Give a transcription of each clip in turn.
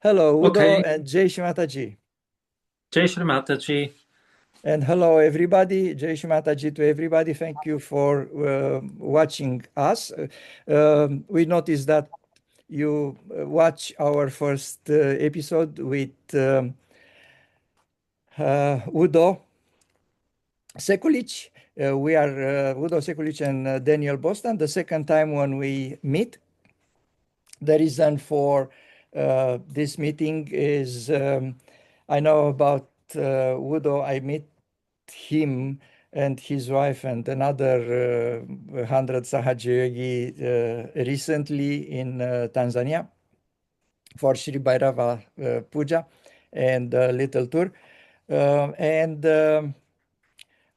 Hello, Udo Okay, and Jai Shri Mataji. Jai Shri Mataji. And hello, everybody. Jai Shri Mataji to everybody. Thank you for watching us. We noticed that you watch our first episode with Udo SZEKULICS. We are Udo SZEKULICS and Daniel Bostan. The second time when we meet, the reason for this meeting is I know about Udo. I met him and his wife and another 100 Sahaja recently in Tanzania for Sri Bhairava Puja and little tour. And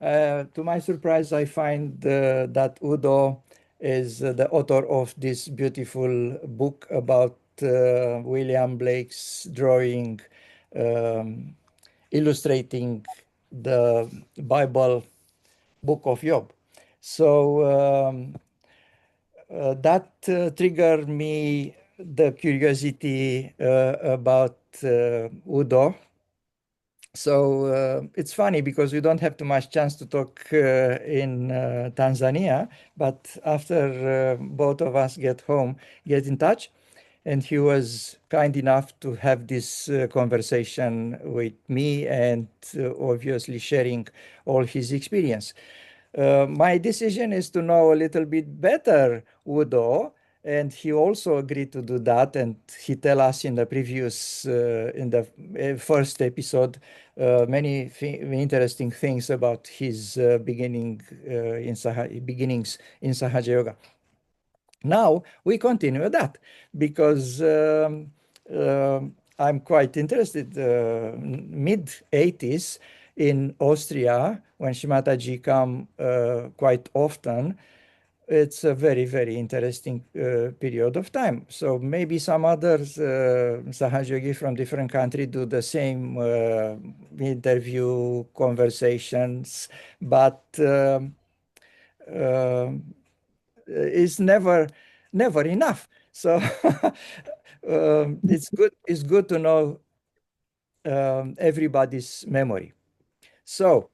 To my surprise, I find that Udo is the author of this beautiful book about William Blake's drawing, um, illustrating the Bible book of Job. So that triggered me the curiosity about Udo. So it's funny because we don't have too much chance to talk in Tanzania, but after both of us get home, get in touch, and he was kind enough to have this conversation with me and obviously sharing all his experience. My decision is to know a little bit better Udo, and he also agreed to do that. And he tell us in the previous, in the first episode, many interesting things about his beginnings in Sahaja Yoga. Now we continue that because I'm quite interested. Mid 80s in Austria, when Shri Mataji come quite often, it's a very, very interesting period of time. So maybe some others, Sahaja from different country, do the same interview conversations, but is never enough. So it's good to know everybody's memory. So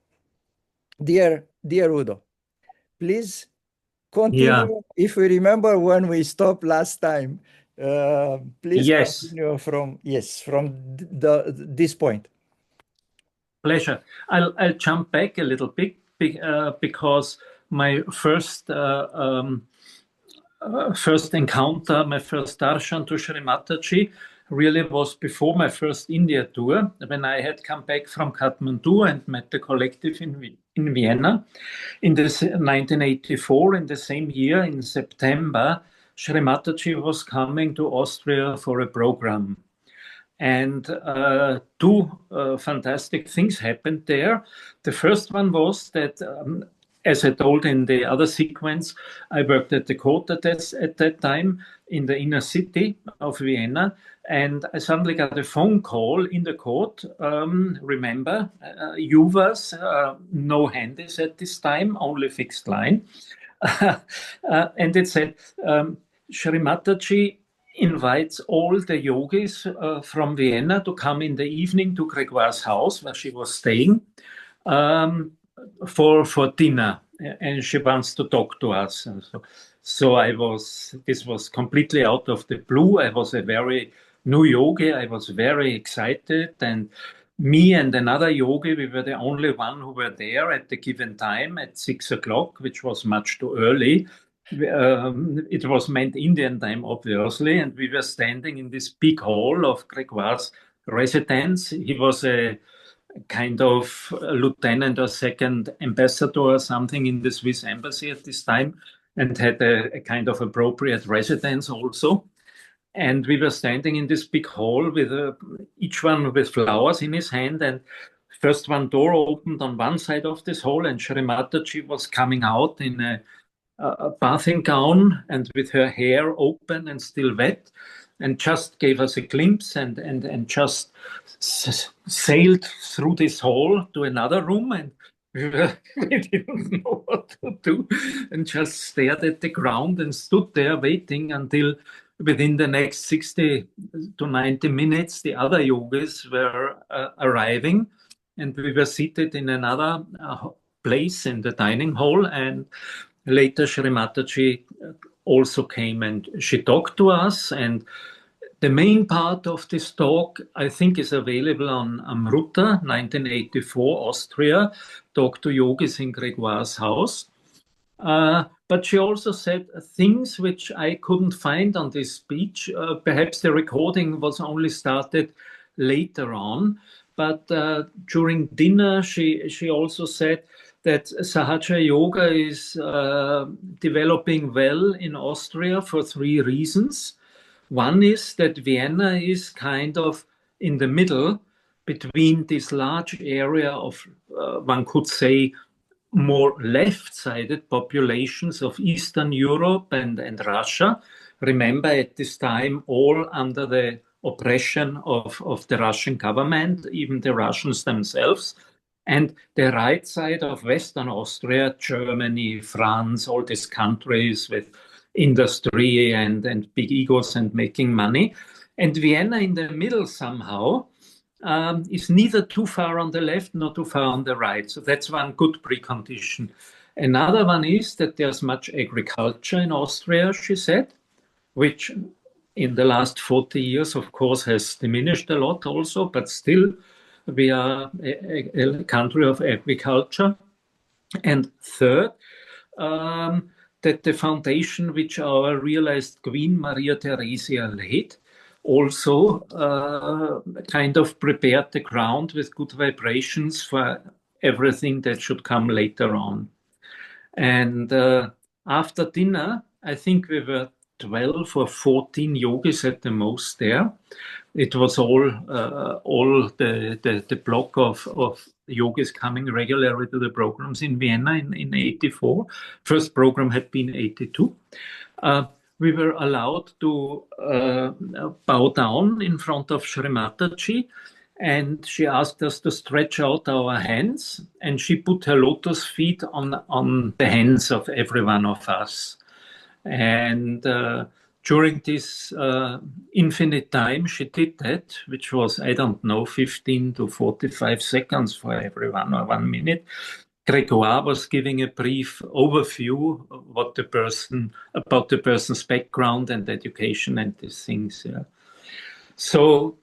dear Udo, please Yeah, continue. If we remember when we stopped last time, please yes, continue from this point. pleasure. I'll jump back a little bit because my first encounter, my first darshan to Shri Mataji really was before my first India tour, when I had come back from Kathmandu and met the collective in Vienna. In this 1984, in the same year, in September, Shri Mataji was coming to Austria for a program. And two fantastic things happened there. The first one was that, as I told in the other sequence, I worked at the court at that time in the inner city of Vienna. And I suddenly got a phone call in the court. Remember, UVAs, no handies at this time, only fixed line. And it said, Shri Mataji invites all the yogis from Vienna to come in the evening to Gregoire's house where she was staying um, for dinner, and she wants to talk to us. And this was completely out of the blue. I was a very new yogi. I was very excited, and me and another yogi, we were the only one who were there at the given time at 6 o'clock, which was much too early. It was meant Indian time, obviously, and we were standing in this big hall of Gregoire's residence. He was a kind of a lieutenant or second ambassador or something in the Swiss embassy at this time, and had a kind of appropriate residence also. And we were standing in this big hall with each one with flowers in his hand. And first one door opened on one side of this hall, and Shri Mataji was coming out in a bathing gown and with her hair open and still wet, and just gave us a glimpse and just sailed through this hall to another room. And we didn't know what to do and just stared at the ground and stood there waiting until within the next 60 to 90 minutes, the other yogis were arriving, and we were seated in another place in the dining hall. And later, Shri Mataji also came and she talked to us. And the main part of this talk, I think, is available on Amruta, 1984, Austria, Talk to Yogis in Gregoire's house. But she also said things which I couldn't find on this speech. Perhaps the recording was only started later on. But during dinner, she also said that Sahaja Yoga is developing well in Austria for three reasons. One is that Vienna is kind of in the middle between this large area of, one could say, more left-sided populations of Eastern Europe and Russia. Remember, at this time, all under the oppression of the Russian government, even the Russians themselves. And the right side of Western Austria, Germany, France, all these countries with industry and big egos and making money. And Vienna in the middle somehow is neither too far on the left nor too far on the right. So that's one good precondition. Another one is that there's much agriculture in Austria, she said, which in the last 40 years, of course, has diminished a lot also, but still we are a country of agriculture. And third, that the foundation which our realized Queen Maria Theresia laid also kind of prepared the ground with good vibrations for everything that should come later on. And after dinner, I think we were 12 or 14 yogis at the most there. It was all the block of yogis coming regularly to the programs in Vienna in 84. First program had been 82. We were allowed to bow down in front of Shri Mataji, and she asked us to stretch out our hands, and she put her lotus feet on the hands of every one of us. And during this infinite time, she did that, which was, I don't know, 15 to 45 seconds for everyone or 1 minute. Gregoire was giving a brief overview of about the person's background and education and these things. Yeah. So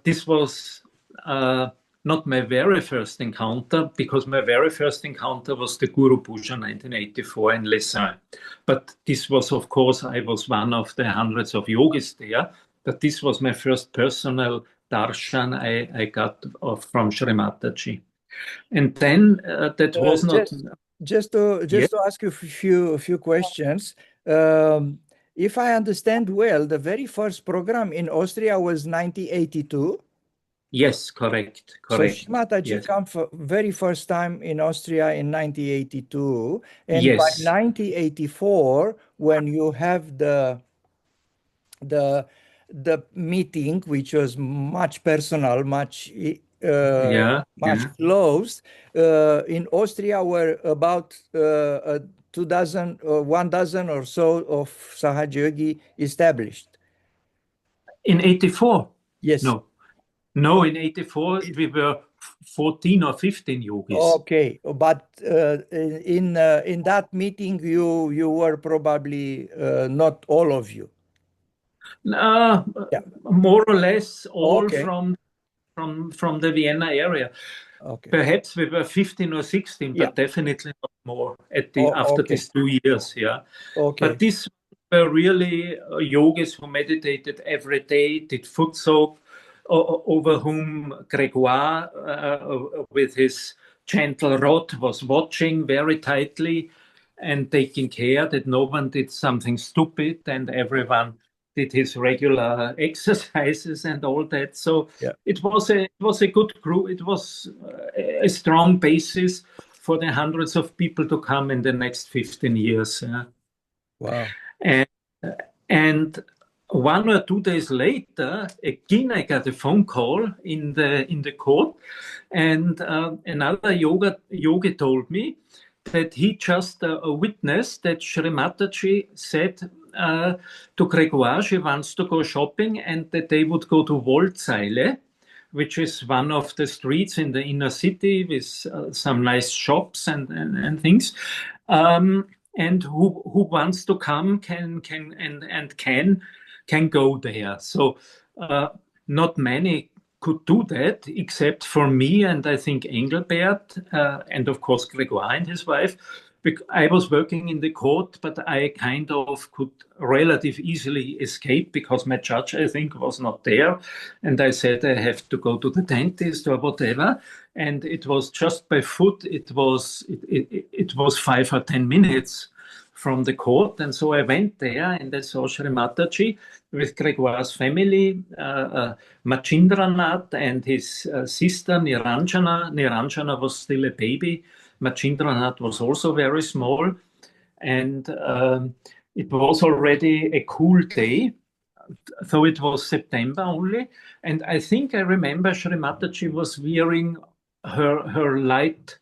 this was not my very first encounter, because my very first encounter was the Guru Puja 1984 in Lessin. But this was, of course, I was one of the hundreds of yogis there, but this was my first personal darshan I got from Shri Mataji. And then that was not... Just to ask you a few questions. If I understand well, the very first program in Austria was 1982. Yes, correct. So Shri Mataji came for very first time in Austria in 1982, and by 1984, when you have the meeting, which was much personal, much closed, in Austria were about 1 dozen or so of Sahaja Yogi established. In 84? Yes. No, in 84 we were 14 or 15 yogis. Okay, but in that meeting you were probably not all of you. More or less all from the Vienna area. Okay. Perhaps we were 15 or 16, but definitely not more after these 2 years. Yeah. Okay. But these were really yogis who meditated every day, did foot soak, over whom Gregoire, with his gentle rod, was watching very tightly and taking care that no one did something stupid, and everyone did his regular exercises and all that. So it was a good group. It was a strong basis for the hundreds of people to come in the next 15 years. Wow. And 1 or 2 days later, again I got a phone call in the court, and another yogi told me that he just witnessed that Shri Mataji said to Grégoire. She wants to go shopping, and that they would go to Woldseile, which is one of the streets in the inner city with some nice shops and things. And who wants to come can go there. So not many could do that, except for me and I think Engelbert, and of course Grégoire and his wife. I was working in the court, but I kind of could relatively easily escape because my judge, I think, was not there. And I said I have to go to the dentist or whatever. And it was just by foot. It was 5 or 10 minutes from the court. And so I went there and I saw Shri Mataji with Grégoire's family, Machindranath and his sister Niranjana. Niranjana was still a baby. Machindranath was also very small, and it was already a cool day, though it was September only. And I think I remember Shri Mataji was wearing her light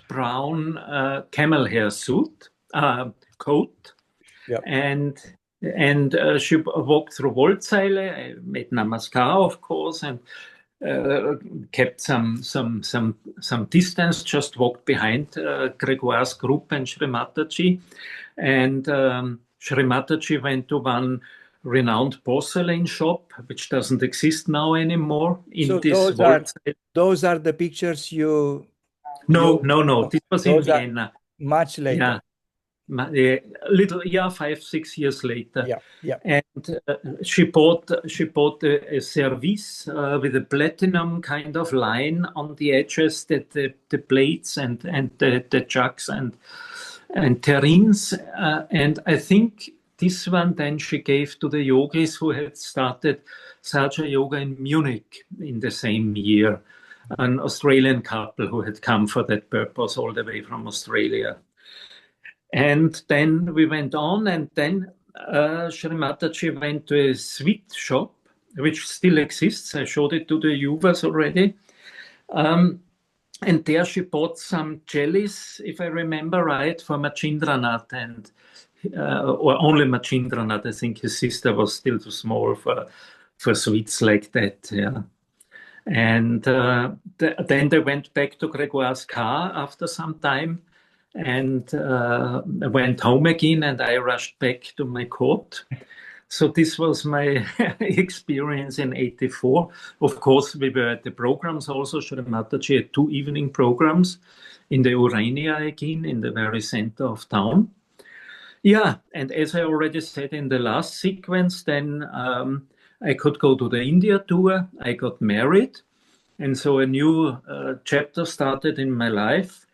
brown camel hair suit, coat, Yep. and she walked through Woldseile. I made namaskar, of course, and kept some distance, just walked behind Grégoire's group and Shri Mataji. And Shri Mataji went to one renowned porcelain shop, which doesn't exist now anymore. Those are the pictures you... No. This was in Vienna. Much later. Yeah. A 5-6 years later. Yeah. And she bought a service with a platinum kind of line on the edges, that the plates and the jugs and terrines. And I think this one then she gave to the yogis who had started Saja Yoga in Munich in the same year, an Australian couple who had come for that purpose all the way from Australia. And then we went on, and then Shri Mataji went to a sweet shop, which still exists. I showed it to the Yuvas already. And there she bought some jellies, if I remember right, for Machindranath, and or only Machindranath. I think his sister was still too small for sweets like that. Yeah. And then they went back to Grégoire's car after some time, and went home again, and I rushed back to my court. So this was my experience in 84. Of course, we were at the programs also. Shri Mataji had 2 evening programs in the Urania again, in the very center of town. Yeah, and as I already said in the last sequence, then I could go to the India tour. I got married, and so a new chapter started in my life.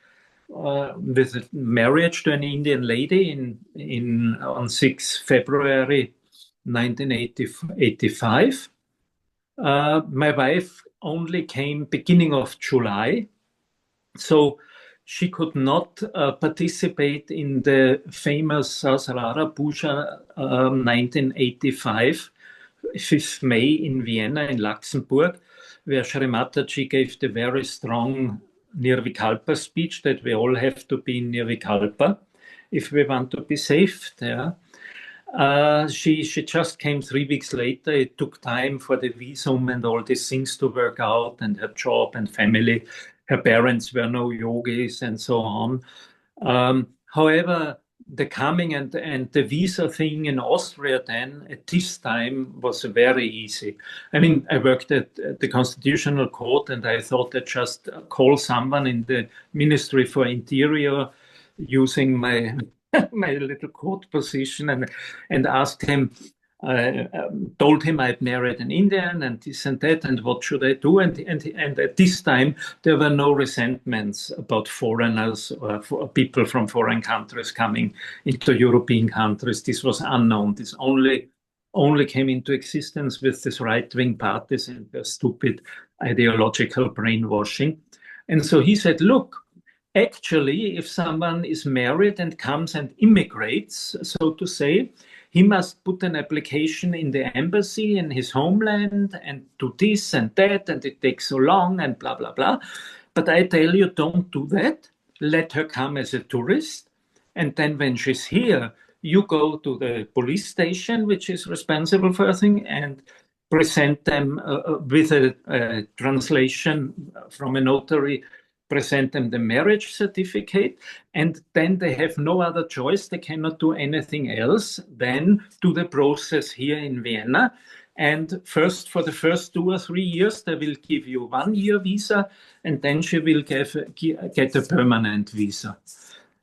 With a marriage to an Indian lady on 6 February 1985. My wife only came beginning of July, so she could not participate in the famous Sahasrara Puja 1985, 5th May in Vienna, in Luxembourg, where Shri Mataji gave the very strong Nirvikalpa speech that we all have to be in Nirvikalpa if we want to be safe there. She just came 3 weeks later. It took time for the visum and all these things to work out, and her job and family. Her parents were no yogis and so on. However, the coming and the visa thing in Austria then at this time was very easy. I mean, I worked at the Constitutional Court, and I thought I'd just call someone in the Ministry for Interior using my my little court position and asked him, told him I'd married an Indian and this and that, and what should I do? And at this time, there were no resentments about foreigners or people from foreign countries coming into European countries. This was unknown. This only came into existence with these right-wing parties and their stupid ideological brainwashing. And so he said, look, actually, if someone is married and comes and immigrates, so to say, he must put an application in the embassy in his homeland and do this and that, and it takes so long and blah, blah, blah. But I tell you, don't do that. Let her come as a tourist. And then when she's here, you go to the police station, which is responsible for everything, and present them with a translation from a notary, present them the marriage certificate, and then they have no other choice. They cannot do anything else than do the process here in Vienna. And first, for the first 2 or 3 years, they will give you 1-year visa, and then she will get a permanent visa.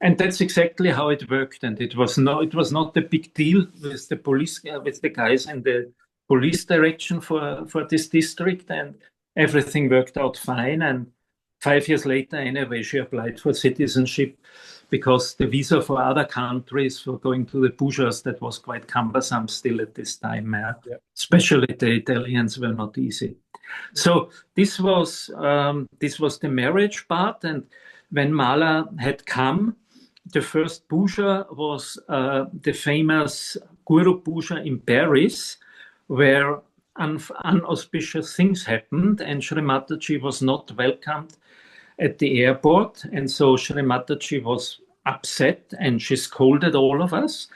And that's exactly how it worked. And it was not a big deal with the police, with the guys in the police direction for this district, and everything worked out fine. And 5 years later, anyway, she applied for citizenship, because the visa for other countries for going to the bourgeois, that was quite cumbersome still at this time. Yeah. Especially the Italians were not easy. So this was the marriage part. And when Mala had come, the first bourgeois was the famous Guru Puja in Paris, where unauspicious things happened, and Shri Mataji was not welcomed at the airport. And so Shri Mataji was upset, and she scolded all of us.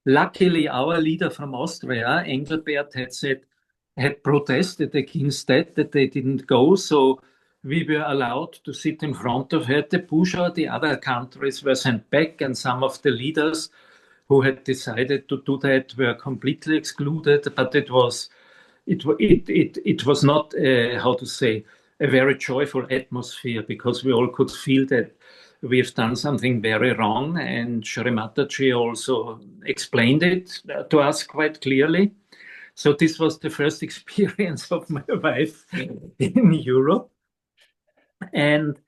Luckily, our leader from Austria, Engelbert, had protested against that they didn't go. So we were allowed to sit in front of her at the Puja. The other countries were sent back, and some of the leaders who had decided to do that were completely excluded. But it was not, how to say, a very joyful atmosphere, because we all could feel that we've done something very wrong. And Shri Mataji also explained it to us quite clearly. So this was the first experience of my wife in Europe. And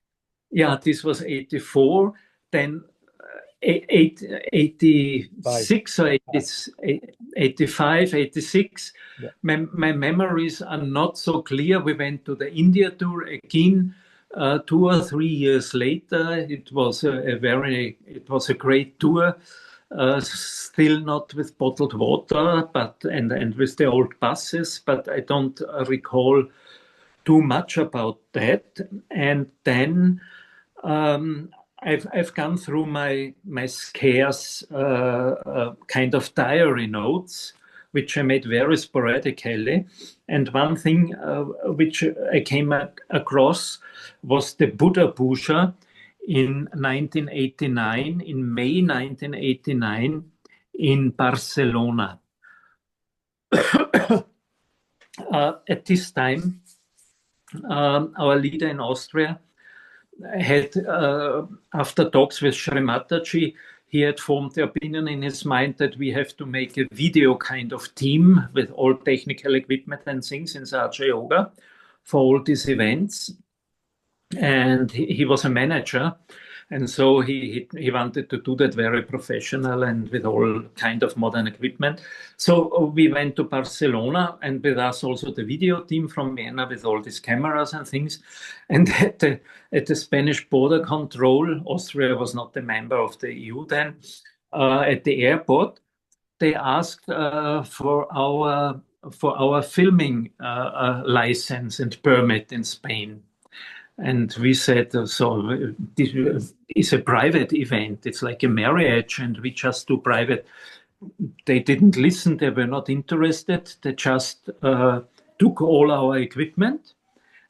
yeah, this was 84. Then 86 or 85, 86. Yeah. My memories are not so clear. We went to the India tour again 2 or 3 years later. It was a great tour. Still not with bottled water, but and with the old buses, but I don't recall too much about that. And then I've gone through my scarce kind of diary notes, which I made very sporadically. And one thing which I came across was the Buddha Puja in 1989, in May 1989, in Barcelona. At this time, our leader in Austria had, after talks with Shri Mataji, he had formed the opinion in his mind that we have to make a video kind of team with all technical equipment and things in Sahaja Yoga for all these events. And he was a manager, and so he wanted to do that very professional and with all kind of modern equipment. So we went to Barcelona, and with us also the video team from Vienna with all these cameras and things. And at the Spanish border control, Austria was not a member of the EU then, at the airport, they asked for our filming license and permit in Spain. And we said, so this is a private event. It's like a marriage, and we just do private. They didn't listen. They were not interested. They just took all our equipment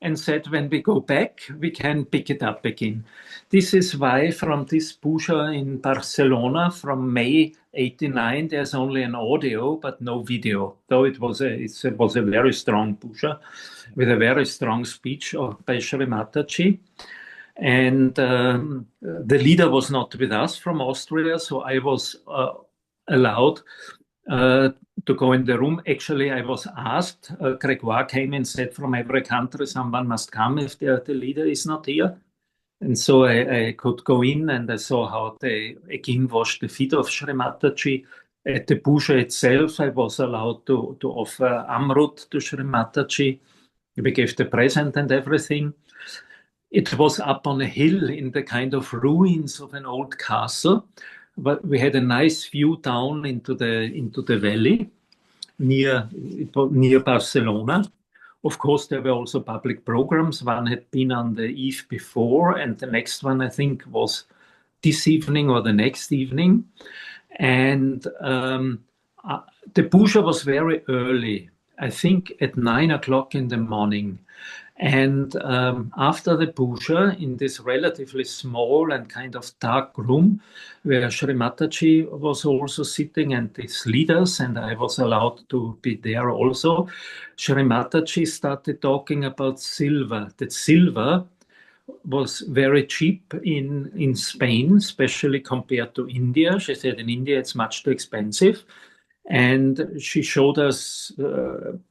and said, when we go back, we can pick it up again. This is why from this puja in Barcelona from May 89, there's only an audio, but no video. Though it was a very strong puja with a very strong speech by Shri Mataji. And the leader was not with us from Austria, so I was allowed to go in the room. Actually, I was asked, Gregoire came and said, from every country, someone must come if the leader is not here. And so I could go in, and I saw how they again washed the feet of Shri Mataji. At the puja itself, I was allowed to offer Amrut to Shri Mataji. We gave the present and everything. It was up on a hill in the kind of ruins of an old castle, but we had a nice view down into the valley near Barcelona. Of course, there were also public programs. One had been on the eve before, and the next one, I think, was this evening or the next evening. And the puja was very early, I think at 9 o'clock in the morning. And after the puja, in this relatively small and kind of dark room, where Shri Mataji was also sitting and these leaders, and I was allowed to be there also, Shri Mataji started talking about silver. That silver was very cheap in Spain, especially compared to India. She said in India it's much too expensive. And she showed us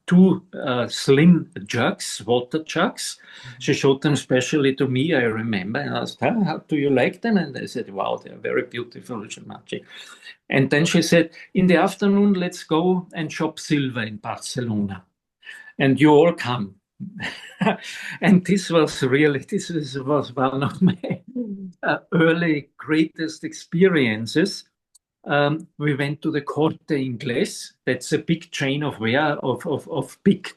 two slim jugs, water jugs. She showed them specially to me, I remember. And I asked her, how do you like them? And I said, wow, they're very beautiful, Shamachi. And then she said, in the afternoon, let's go and shop silver in Barcelona. And you all come. And this was one of my early greatest experiences. We went to the Corte Inglés. That's a big chain of big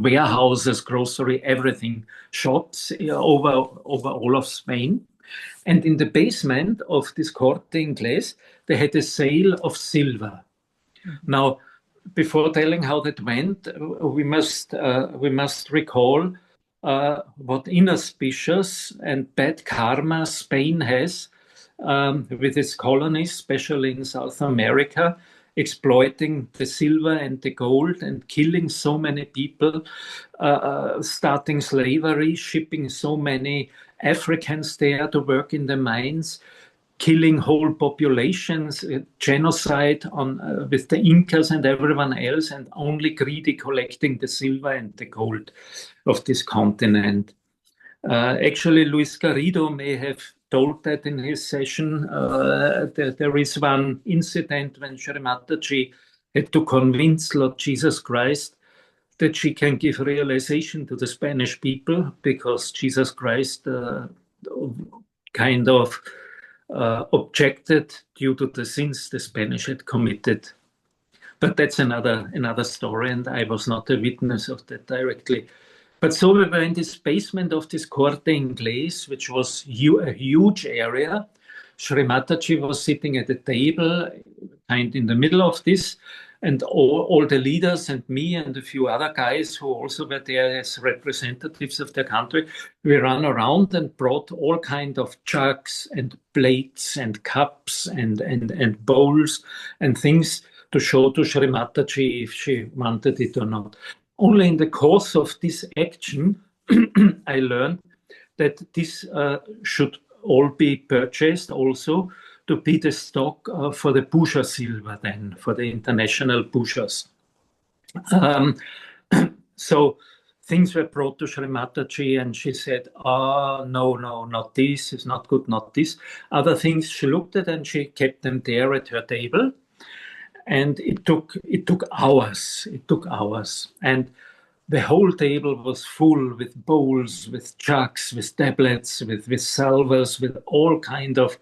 warehouses, grocery, everything shops over all of Spain. And in the basement of this Corte Inglés, they had a sale of silver. Now, before telling how that went, we must recall what inauspicious and bad karma Spain has with its colonies, especially in South America, exploiting the silver and the gold and killing so many people, starting slavery, shipping so many Africans there to work in the mines, killing whole populations, genocide with the Incas and everyone else, and only greedy collecting the silver and the gold of this continent. Actually, Luis Garrido may have told that in his session. There is one incident when Shri Mataji had to convince Lord Jesus Christ that she can give realization to the Spanish people, because Jesus Christ kind of objected due to the sins the Spanish had committed. But that's another story, and I was not a witness of that directly. But so we were in this basement of this Corte Inglés, which was a huge area. Shri Mataji was sitting at a table, kind in the middle of this, and all the leaders and me and a few other guys who also were there as representatives of their country, we ran around and brought all kind of jugs and plates and cups and bowls and things to show to Shri Mataji if she wanted it or not. Only in the course of this action, I learned that this should all be purchased also to be the stock for the puja silver then, for the international pujas. So things were brought to Shri Mataji and she said, oh, no, not this, it's not good, not this. Other things she looked at and she kept them there at her table. And it took hours. It took hours. And the whole table was full with bowls, with jugs, with tablets, with salvers, with all kind of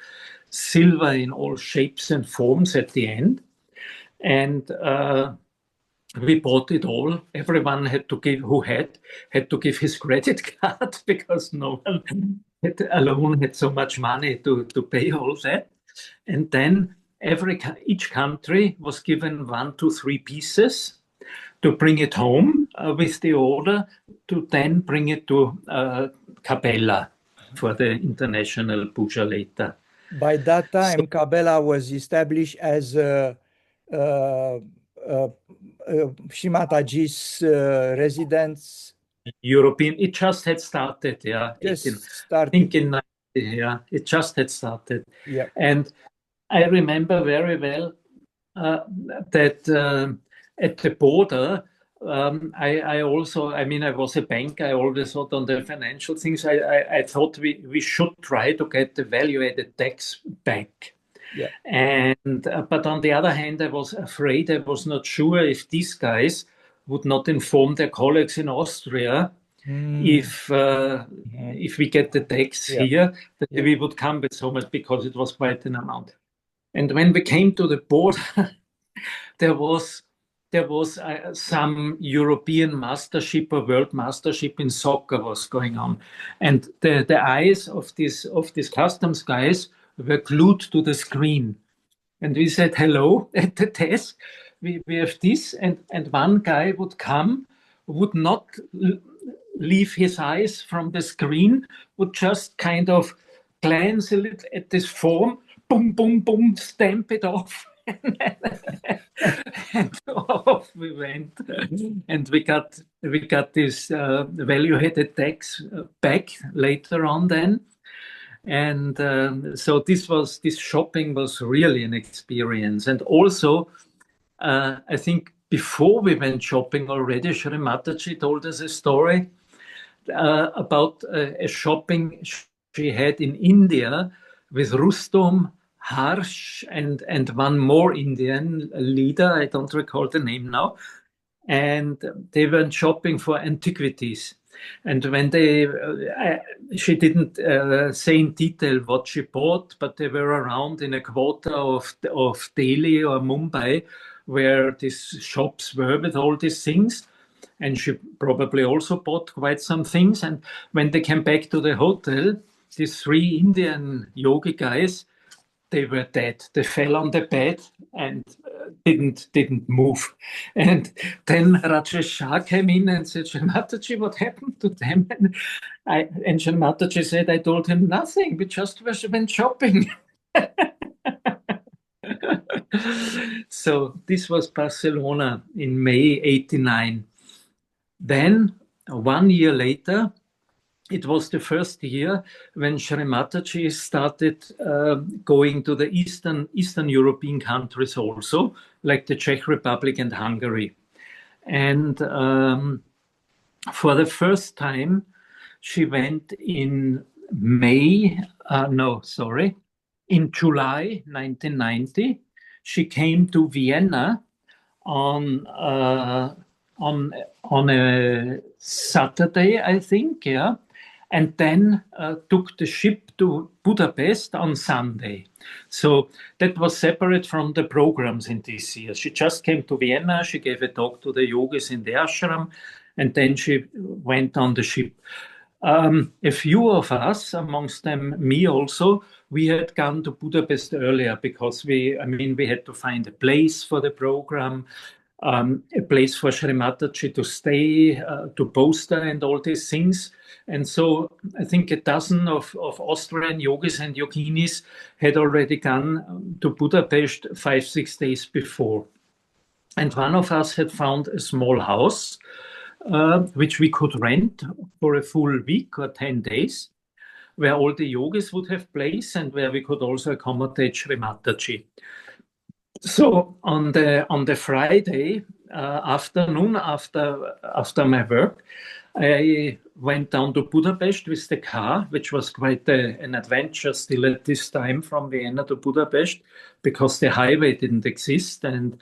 silver in all shapes and forms at the end. And we bought it all. Everyone had to give his credit card because no one alone had so much money to pay all that. And then each country was given 1 to 3 pieces to bring it home with the order to then bring it to Capella for the international puja later. By that time, Capella was established as Shri Mataji's residence. European. It just had started, yeah. Started. I think in 90, yeah, it just had started. Yeah. And I remember very well that at the border, I was a bank. I always thought on the financial things. I thought we should try to get the value-added tax back. Yeah. But on the other hand, I was afraid. I was not sure if these guys would not inform their colleagues in Austria if we get the tax here, that we would come with so much, because it was quite an amount. And when we came to the border, there was some European mastership or world mastership in soccer was going on, and the eyes of these customs guys were glued to the screen. And we said hello at the desk. We have this, and one guy would come, would not leave his eyes from the screen, would just kind of glance a little at this form, boom, boom, boom, stamp it off. And off we went, and we got this value-added tax back later on then. And so this shopping was really an experience. And also, I think before we went shopping already, Shri Mataji told us a story about a shopping she had in India with Rustom, Harsh, and one more Indian leader. I don't recall the name now. And they went shopping for antiquities. And when she didn't say in detail what she bought, but they were around in a quarter of Delhi or Mumbai, where these shops were with all these things. And she probably also bought quite some things. And when they came back to the hotel, these three Indian yogi guys, they were dead. They fell on the bed and didn't move. And then Rajesh Shah came in and said, Shri Mataji, what happened to them? And Shri Mataji said, I told him nothing. We just went shopping. So this was Barcelona in May 89. Then 1 year later, it was the first year when Shri Mataji started going to the Eastern European countries also, like the Czech Republic and Hungary. And for the first time, she went in in July 1990. She came to Vienna on a Saturday, I think, yeah, and then took the ship to Budapest on Sunday. So that was separate from the programs in this year. She just came to Vienna, she gave a talk to the yogis in the ashram, and then she went on the ship. A few of us, amongst them me also, we had gone to Budapest earlier because we had to find a place for the program, a place for Shri Mataji to stay, to poster and all these things. And so I think a dozen of Austrian yogis and yoginis had already gone to Budapest 5-6 days before. And one of us had found a small house, which we could rent for a full week or 10 days, where all the yogis would have place and where we could also accommodate Shri Mataji. So on the Friday afternoon, after my work, I went down to Budapest with the car, which was quite an adventure still at this time from Vienna to Budapest, because the highway didn't exist, and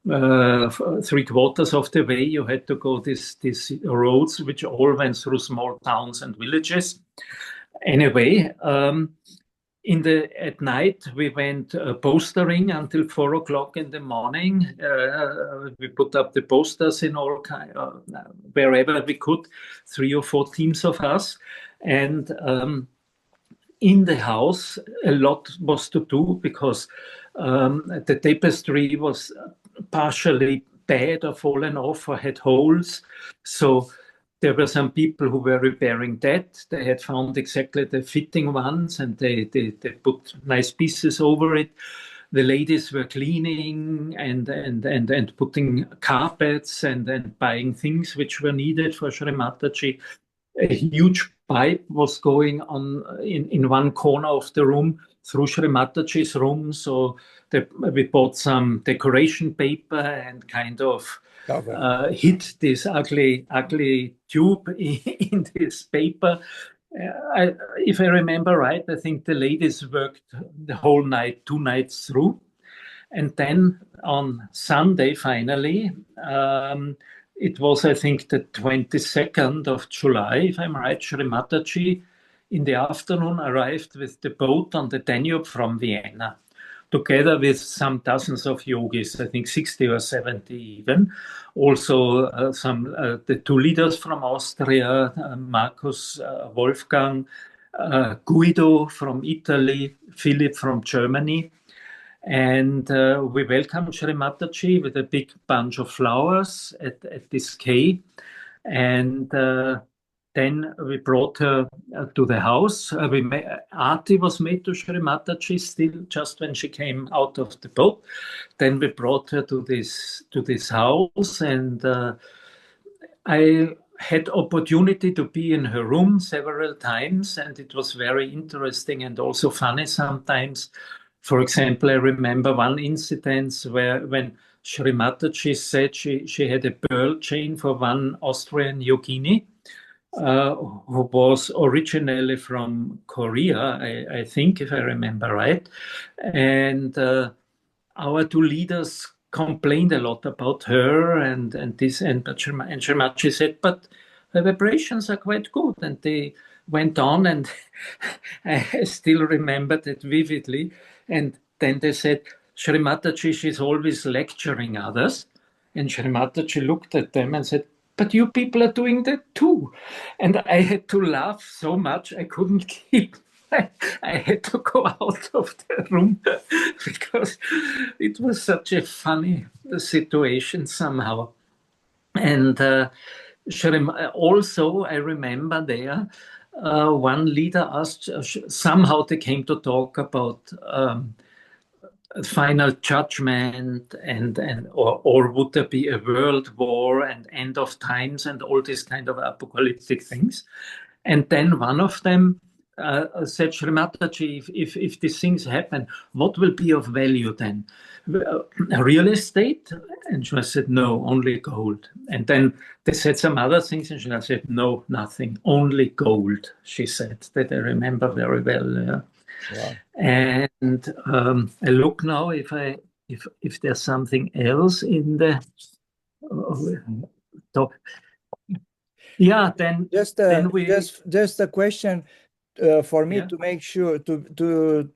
3/4 of the way you had to go these roads, which all went through small towns and villages. Anyway, at night we went postering until 4 o'clock in the morning. We put up the posters in all wherever we could, 3 or 4 teams of us, and in the house a lot was to do because the tapestry was partially bad or fallen off or had holes. So there were some people who were repairing that. They had found exactly the fitting ones and they put nice pieces over it. The ladies were cleaning and putting carpets and buying things which were needed for Shri Mataji. A huge pipe was going on in one corner of the room through Shri Mataji's room. So we bought some decoration paper and kind of hid this ugly tube in this paper. If I remember right, I think the ladies worked the whole night, 2 nights through. And then on Sunday, finally, it was, I think, the 22nd of July, if I'm right, Shri Mataji in the afternoon arrived with the boat on the Danube from Vienna, together with some dozens of yogis, I think 60 or 70 even. Also the 2 leaders from Austria, Marcus, Wolfgang, Guido from Italy, Philip from Germany. And we welcomed Shri Mataji with a big bunch of flowers at this quay. And then we brought her to the house. Aarti was made to Shri Mataji still just when she came out of the boat. Then we brought her to this house, and I had opportunity to be in her room several times, and it was very interesting and also funny sometimes. For example, I remember one incident where when Shri Mataji said she had a pearl chain for one Austrian yogini who was originally from Korea, I think, if I remember right. And our two leaders complained a lot about her and this, and Shermachi said, but her vibrations are quite good. And they went on, and I still remember that vividly. And then they said, Shri Mataji, she's always lecturing others. And Shri Mataji looked at them and said, but you people are doing that too. And I had to laugh so much I couldn't keep. I had to go out of the room because it was such a funny situation somehow. And also, I remember there, one leader asked, somehow they came to talk about final judgment or would there be a world war and end of times and all these kind of apocalyptic things. And then one of them said, Shri Mataji, if these things happen, what will be of value then? Real estate? And she said, no, only gold. And then they said some other things, and she said, no, nothing, only gold, she said. That I remember very well. Yeah. Wow. And I look now if there's something else in the top. Yeah, then Just a question for me to make sure to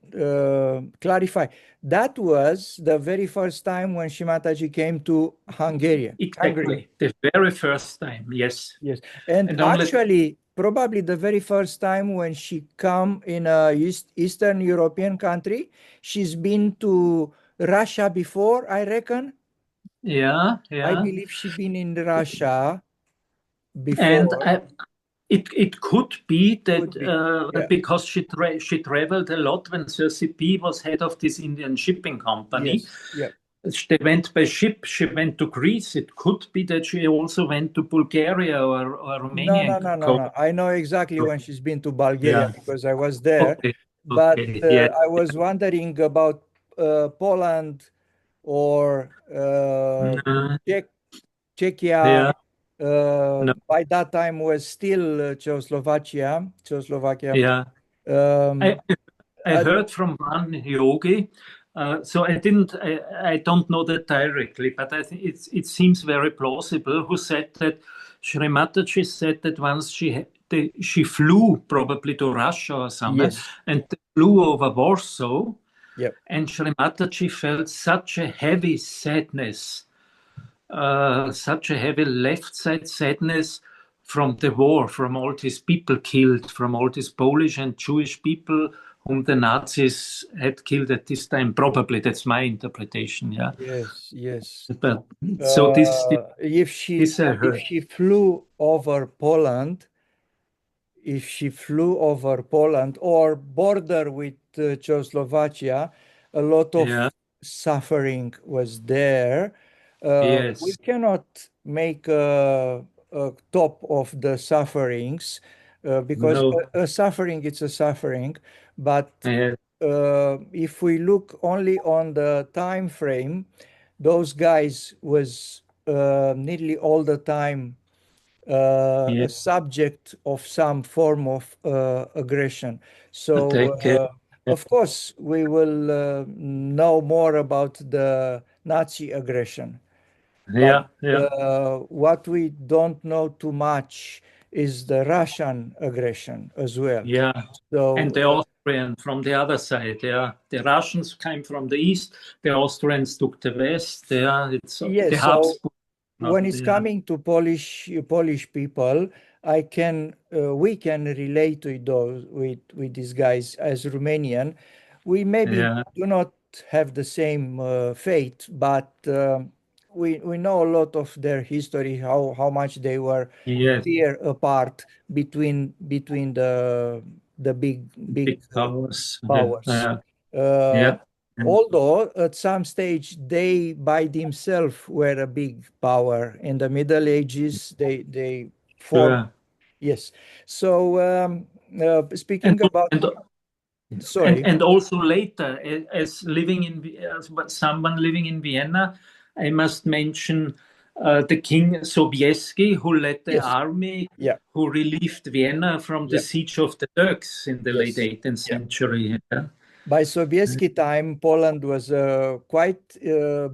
clarify. That was the very first time when Shri Mataji came to Hungary. Exactly, the very first time, yes. Yes, and actually, probably the very first time when she come in a Eastern European country. She's been to Russia before, I reckon. Yeah, yeah. I believe she's been in Russia before. And it could be that because she traveled a lot when Sir CP was head of this Indian shipping company. Yes, they went by ship. She went to Greece. It could be that she also went to Bulgaria or Romania. No. I know exactly when she's been to Bulgaria because I was there. But I was wondering about Poland or Czechia. No. By that time was still Czechoslovakia. Yeah. I heard from one yogi. So I don't know that directly, but I think it seems very plausible. Who said that Shri Mataji said that once she flew probably to Russia or somewhere, and flew over Warsaw, and Shri Mataji felt such a heavy sadness, such a heavy left side sadness from the war, from all these people killed, from all these Polish and Jewish people whom the Nazis had killed at this time. Probably that's my interpretation. Yeah. Yes. But so if she flew over Poland, or border with Czechoslovakia, a lot of suffering was there. We cannot make a top of the sufferings because a suffering, it's a suffering. But if we look only on the time frame, those guys was nearly all the time a subject of some form of aggression. So, of course, we will know more about the Nazi aggression. But what we don't know too much is the Russian aggression as well. Yeah. So, and the Austrian from the other side. Yeah. The Russians came from the east. The Austrians took the west. It's the Habsburg. When it's coming to Polish people, we can relate to those with these guys as Romanian. We maybe do not have the same fate, but we know a lot of their history, how much they were Yes. tear apart between the big Big powers. powers. Yeah. Uh, Yeah. And Although at some stage they by themselves were a big power in the Middle Ages, they formed. sure. Yes. So And speaking about, and sorry. and also later, as living as someone living in Vienna, I must mention the King Sobieski, who led the Yes. army Yeah. who relieved Vienna from the Yeah. siege of the Turks in the late Yes. 18th Yeah. century. Yeah. By Sobieski time, Poland was a quite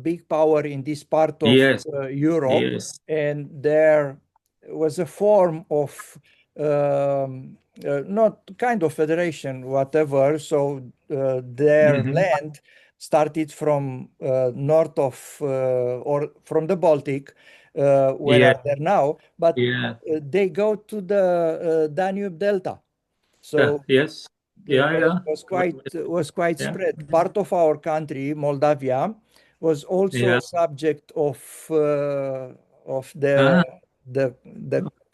big power in this part of Yes, Europe, yes. and there was a form of not kind of federation, whatever. So their Mhm. land started from north of or from the Baltic, where Yeah, are they now, but yeah, they go to the Danube Delta. yeah, So yes, yeah, yeah, was quite yeah, spread. Part of our country, Moldavia, was also yeah. subject of Ah, the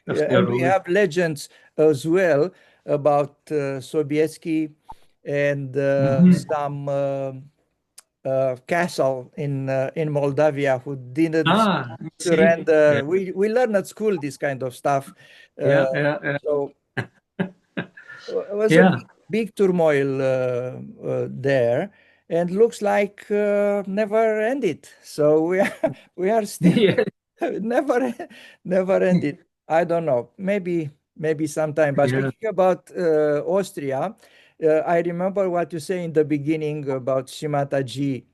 of the and we rule. have legends as well about Sobieski and Mhm. some castle in Moldavia who didn't Ah, I see. Yeah, surrender. We learn at school this kind of stuff. Uh, yeah, yeah, yeah. so it was a Yeah. big turmoil there, and looks like never ended. So we are still Yeah, never never ended. I don't know. Maybe sometime. But yeah. speaking about Austria, I remember what you say in the beginning about Shri Mataji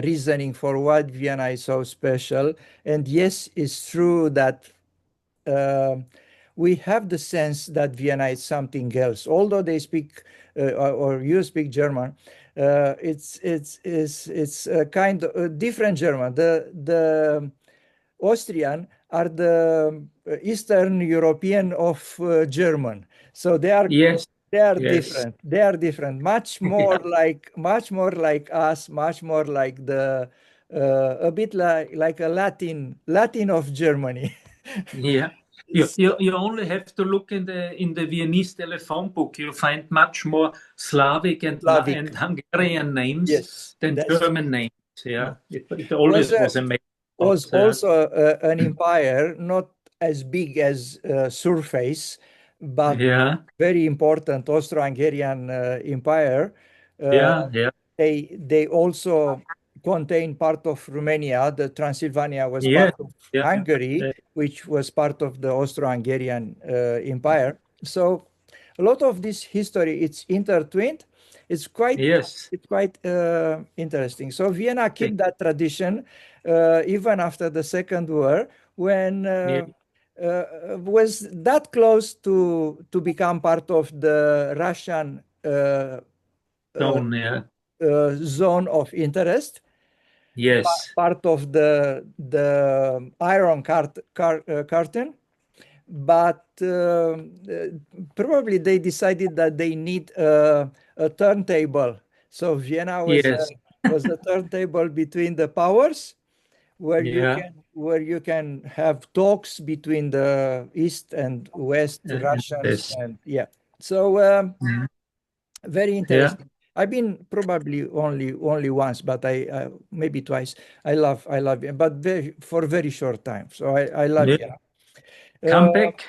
reasoning for what Vienna is so special. And yes, it's true that uh, we have the sense that Vienna is something else. Although they speak or you speak German, it's a kind of a different German. The Austrian are the Eastern European of German, so Yes, they are yes. different. They are different. Yeah, Much more like us. Much more like the a bit like a Latin of Germany. yeah. So, You only have to look in the Viennese telephone book. You find much more Slavic and Slavic. Hungarian names Yes, than that's German names. Yeah, it was always a was a mix. was But also an empire not as big as surface, but yeah, very important Austro-Hungarian empire. Uh, yeah, yeah, they also contain part of Romania. The Transylvania was yeah, part of yeah, Hungary, yeah. which was part of the Austro-Hungarian empire. So a lot of this history it's intertwined. It's quite Yes. it's quite interesting. So Vienna kept that tradition even after the Second War, when Yeah, was that close to become part of the Russian uh, Stone, yeah. zone of interest, Yes. part of the curtain, but probably they decided that they need a turntable. So Vienna Yes. was a turntable between the powers, Yeah. where you can have talks between the East and West Russians, Yes. and yeah. So Mhm. very Yeah. interesting. I've been probably only once, but I maybe twice. I love it, but for very short time. So I love Yeah. it. Come back.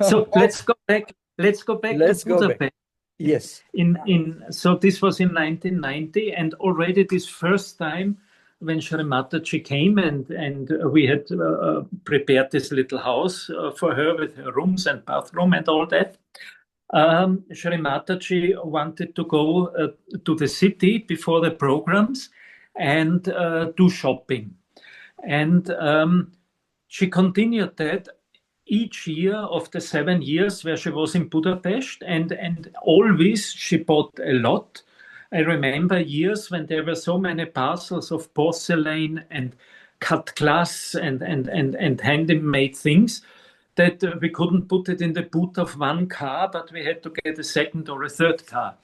So Oh, let's go back. Let's go back to let's go back. Budapest. Yes. In so this was in 1990, and already this first time when Shri Mataji came, and we had prepared this little house for her with her rooms and bathroom and all that. Shri Mataji wanted to go to the city before the programs and do shopping. And she continued that each year of the 7 years where she was in Budapest, and always she bought a lot. I remember years when there were so many parcels of porcelain and cut glass and handmade things that we couldn't put it in the boot of one car, but we had to get a second or a third car.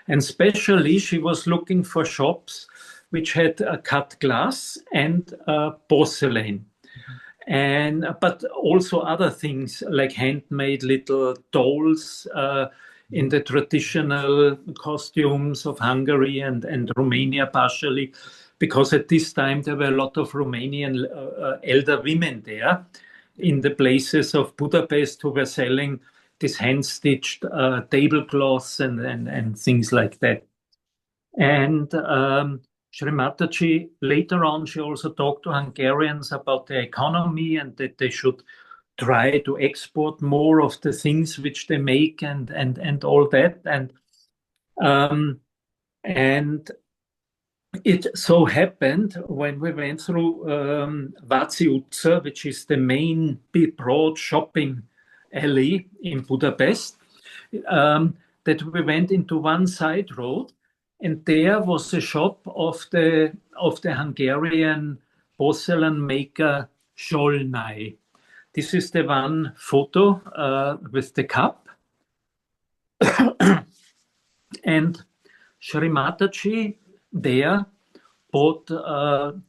And especially she was looking for shops which had cut glass and porcelain. But also other things like handmade little dolls in the traditional costumes of Hungary and Romania partially, because at this time there were a lot of Romanian elder women there in the places of Budapest who were selling these hand-stitched tablecloths and things like that. And Shri Mataji, later on, she also talked to Hungarians about the economy and that they should try to export more of the things which they make and all that. And it so happened when we went through Váci utca, which is the main big broad shopping alley in Budapest, that we went into one side road, and there was a shop of the Hungarian porcelain maker Zsolnay. This is the one photo with the cup. And Shri Mataji there bought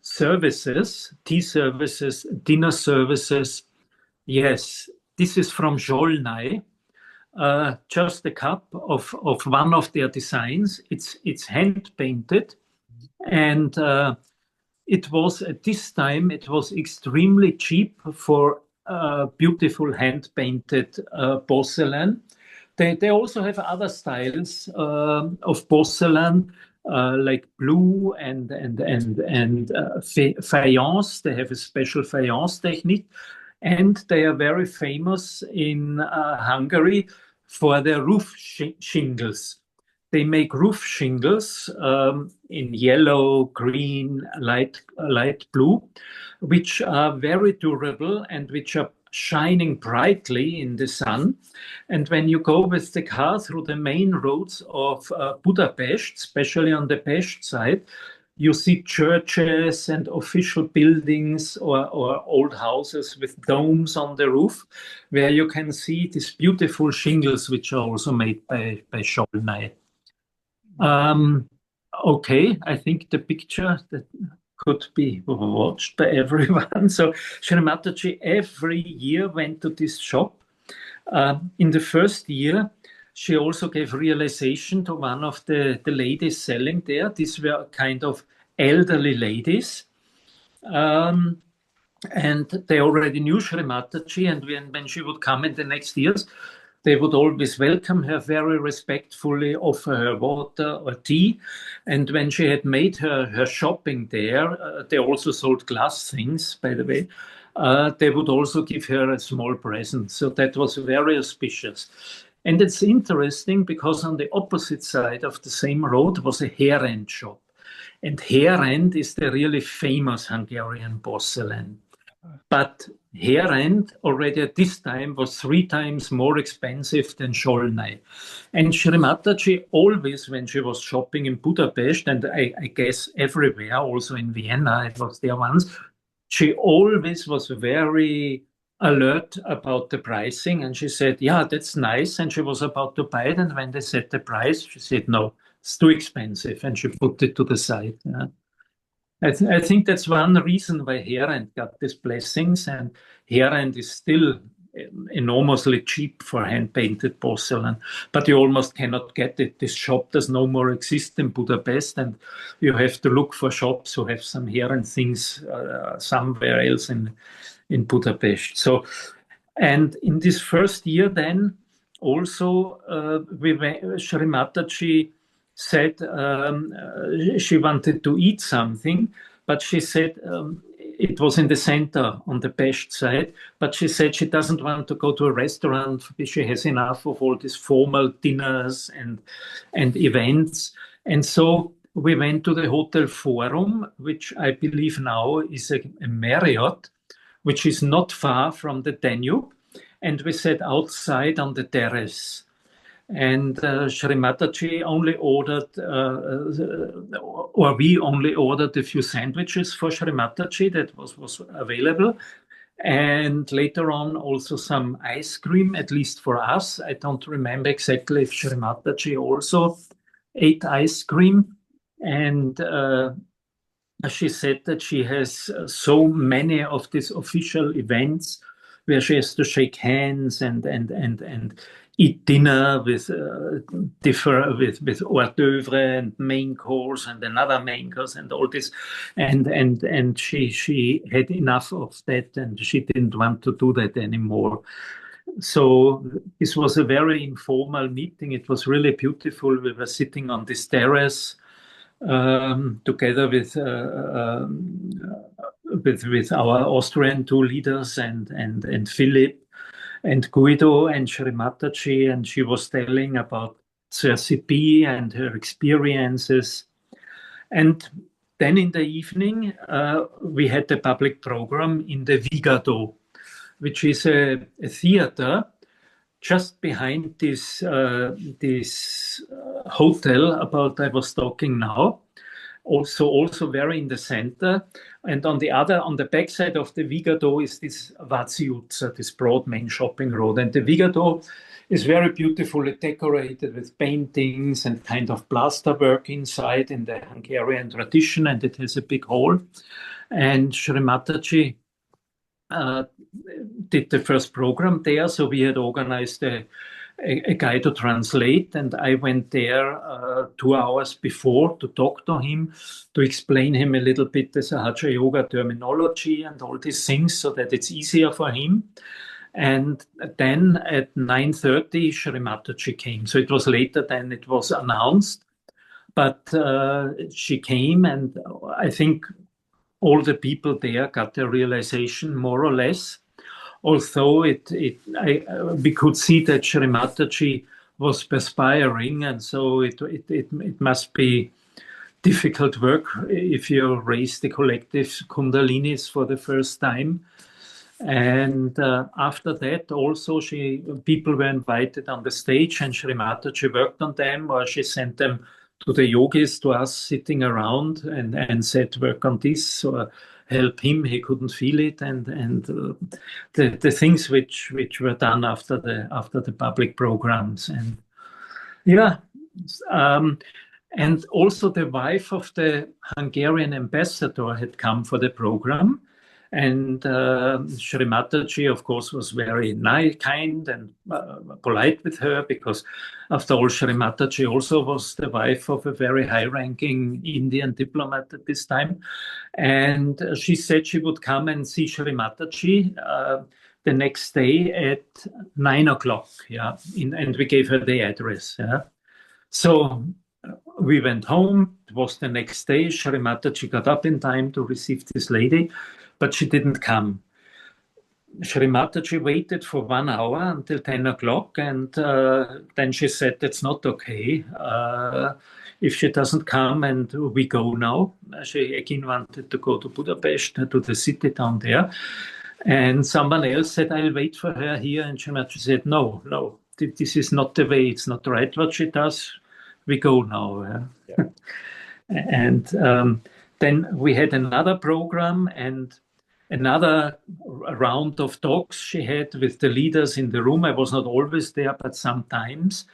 services, tea services, dinner services. Yes, this is from Zsolnay. Just a cup of one of their designs. It's hand painted, and it was at this time it was extremely cheap for beautiful hand painted porcelain. They also have other styles of porcelain, like blue and faience. They have a special faience technique, and they are very famous in Hungary for their roof shingles. They make roof shingles in yellow, green, light blue, which are very durable and which are shining brightly in the sun. And when you go with the car through the main roads of Budapest, especially on the Pest side, you see churches and official buildings or old houses with domes on the roof, where you can see these beautiful shingles, which are also made by Zsolnay. Okay, I think the picture that could be watched by everyone. So Shri Mataji every year went to this shop. In the first year, she also gave realization to one of the ladies selling there. These were kind of elderly ladies. And they already knew Shri Mataji, and when she would come in the next years, they would always welcome her very respectfully, offer her water or tea. And when she had made her shopping there, they also sold glass things, by the way. They would also give her a small present. So that was very auspicious. And it's interesting because on the opposite side of the same road was a hair-end shop. And hair-end is the really famous Hungarian porcelain. But hair-end already at this time was 3 times more expensive than Zsolnay. And Shri Mataji always, when she was shopping in Budapest, and I guess everywhere, also in Vienna, it was there once, she always was very alert about the pricing. And she said, yeah, that's nice. And she was about to buy it. And when they said the price, she said, no, it's too expensive. And she put it to the side. Yeah. I think that's one reason why hair-end got these blessings, and hair-end is still enormously cheap for hand-painted porcelain, but you almost cannot get it. This shop does no more exist in Budapest, and you have to look for shops who have some hair-end things somewhere else in Budapest. So, and in this first year then, also Shri Mataji said she wanted to eat something, but she said it was in the center on the Pest side, but she said she doesn't want to go to a restaurant. She has enough of all these formal dinners and events. And so we went to the Hotel Forum, which I believe now is a Marriott, which is not far from the Danube. And we sat outside on the terrace. And Shri Mataji only ordered, or we only ordered a few sandwiches for Shri Mataji that was available. And later on, also some ice cream, at least for us. I don't remember exactly if Shri Mataji also ate ice cream, and she said that she has so many of these official events where she has to shake hands and eat dinner with with hors d'oeuvre and main course and another main course and all this, and she had enough of that and she didn't want to do that anymore. So this was a very informal meeting. It was really beautiful. We were sitting on this terrace together with our Austrian two leaders and Philip and Guido and Shri Mataji, and she was telling about CRCP and her experiences. And then in the evening, we had the public program in the Vigado, which is a theater just behind this hotel about I was talking now. Also very in the center, and on the backside of the Vigado is this Vaziuza, this broad main shopping road, and the Vigado is very beautifully decorated with paintings and kind of plasterwork inside in the Hungarian tradition, and it has a big hall. And Shri Mataji did the first program there, so we had organized a guy to translate, and I went there 2 hours before to talk to him, to explain him a little bit the Sahaja Yoga terminology and all these things so that it's easier for him. And then at 9:30, Shri Mataji came. So it was later than it was announced, but she came, and I think all the people there got the realization more or less. Although we could see that Shri Mataji was perspiring, and so it must be difficult work if you raise the collective kundalinis for the first time. And after that, also people were invited on the stage, and Shri Mataji worked on them, or she sent them to the yogis, to us sitting around, and said, work on this, or help him, he couldn't feel it, and the things which were done after the public programs. And yeah, and also the wife of the Hungarian ambassador had come for the program. And Shri Mataji, of course, was very nice, kind, and polite with her, because after all, Shri Mataji also was the wife of a very high-ranking Indian diplomat at this time. And she said she would come and see Shri Mataji the next day at 9 o'clock. Yeah, and we gave her the address. Yeah, so we went home. It was the next day. Shri Mataji got up in time to receive this lady, but she didn't come. Shri Mataji waited for 1 hour until 10 o'clock, and then she said, that's not okay. If she doesn't come and we go now. She again wanted to go to Budapest, to the city down there. And someone else said, I'll wait for her here. And Shri Mataji said, no, this is not the way. It's not right what she does. We go now. Yeah. And then we had another program and another round of talks she had with the leaders in the room. I was not always there, but sometimes.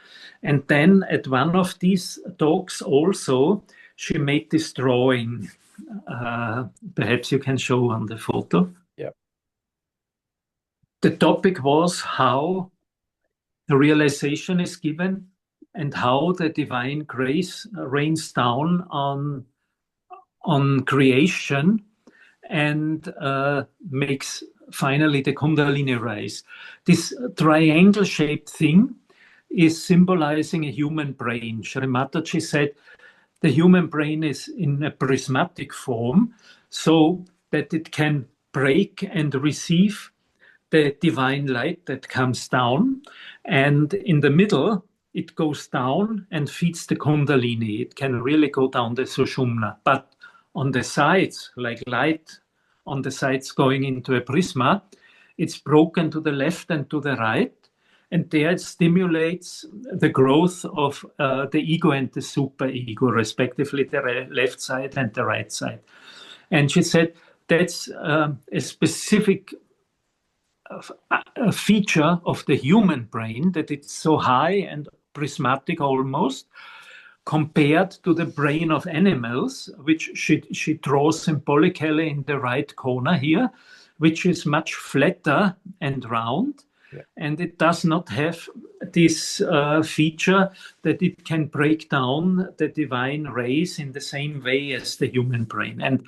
And then at one of these talks also, she made this drawing. Perhaps you can show on the photo. Yeah. The topic was how the realization is given and how the divine grace rains down on creation and makes finally the Kundalini rise. This triangle-shaped thing is symbolizing a human brain. Shri Mataji said the human brain is in a prismatic form so that it can break and receive the divine light that comes down. And in the middle, it goes down and feeds the Kundalini. It can really go down the Sushumna. But on the sides, like light on the sides going into a prisma, it's broken to the left and to the right. And there it stimulates the growth of the ego and the super ego, respectively, the left side and the right side. And she said that's a specific feature of the human brain, that it's so high and prismatic almost, compared to the brain of animals, which she draws symbolically in the right corner here, which is much flatter and round. Yeah. And it does not have this feature that it can break down the divine rays in the same way as the human brain. And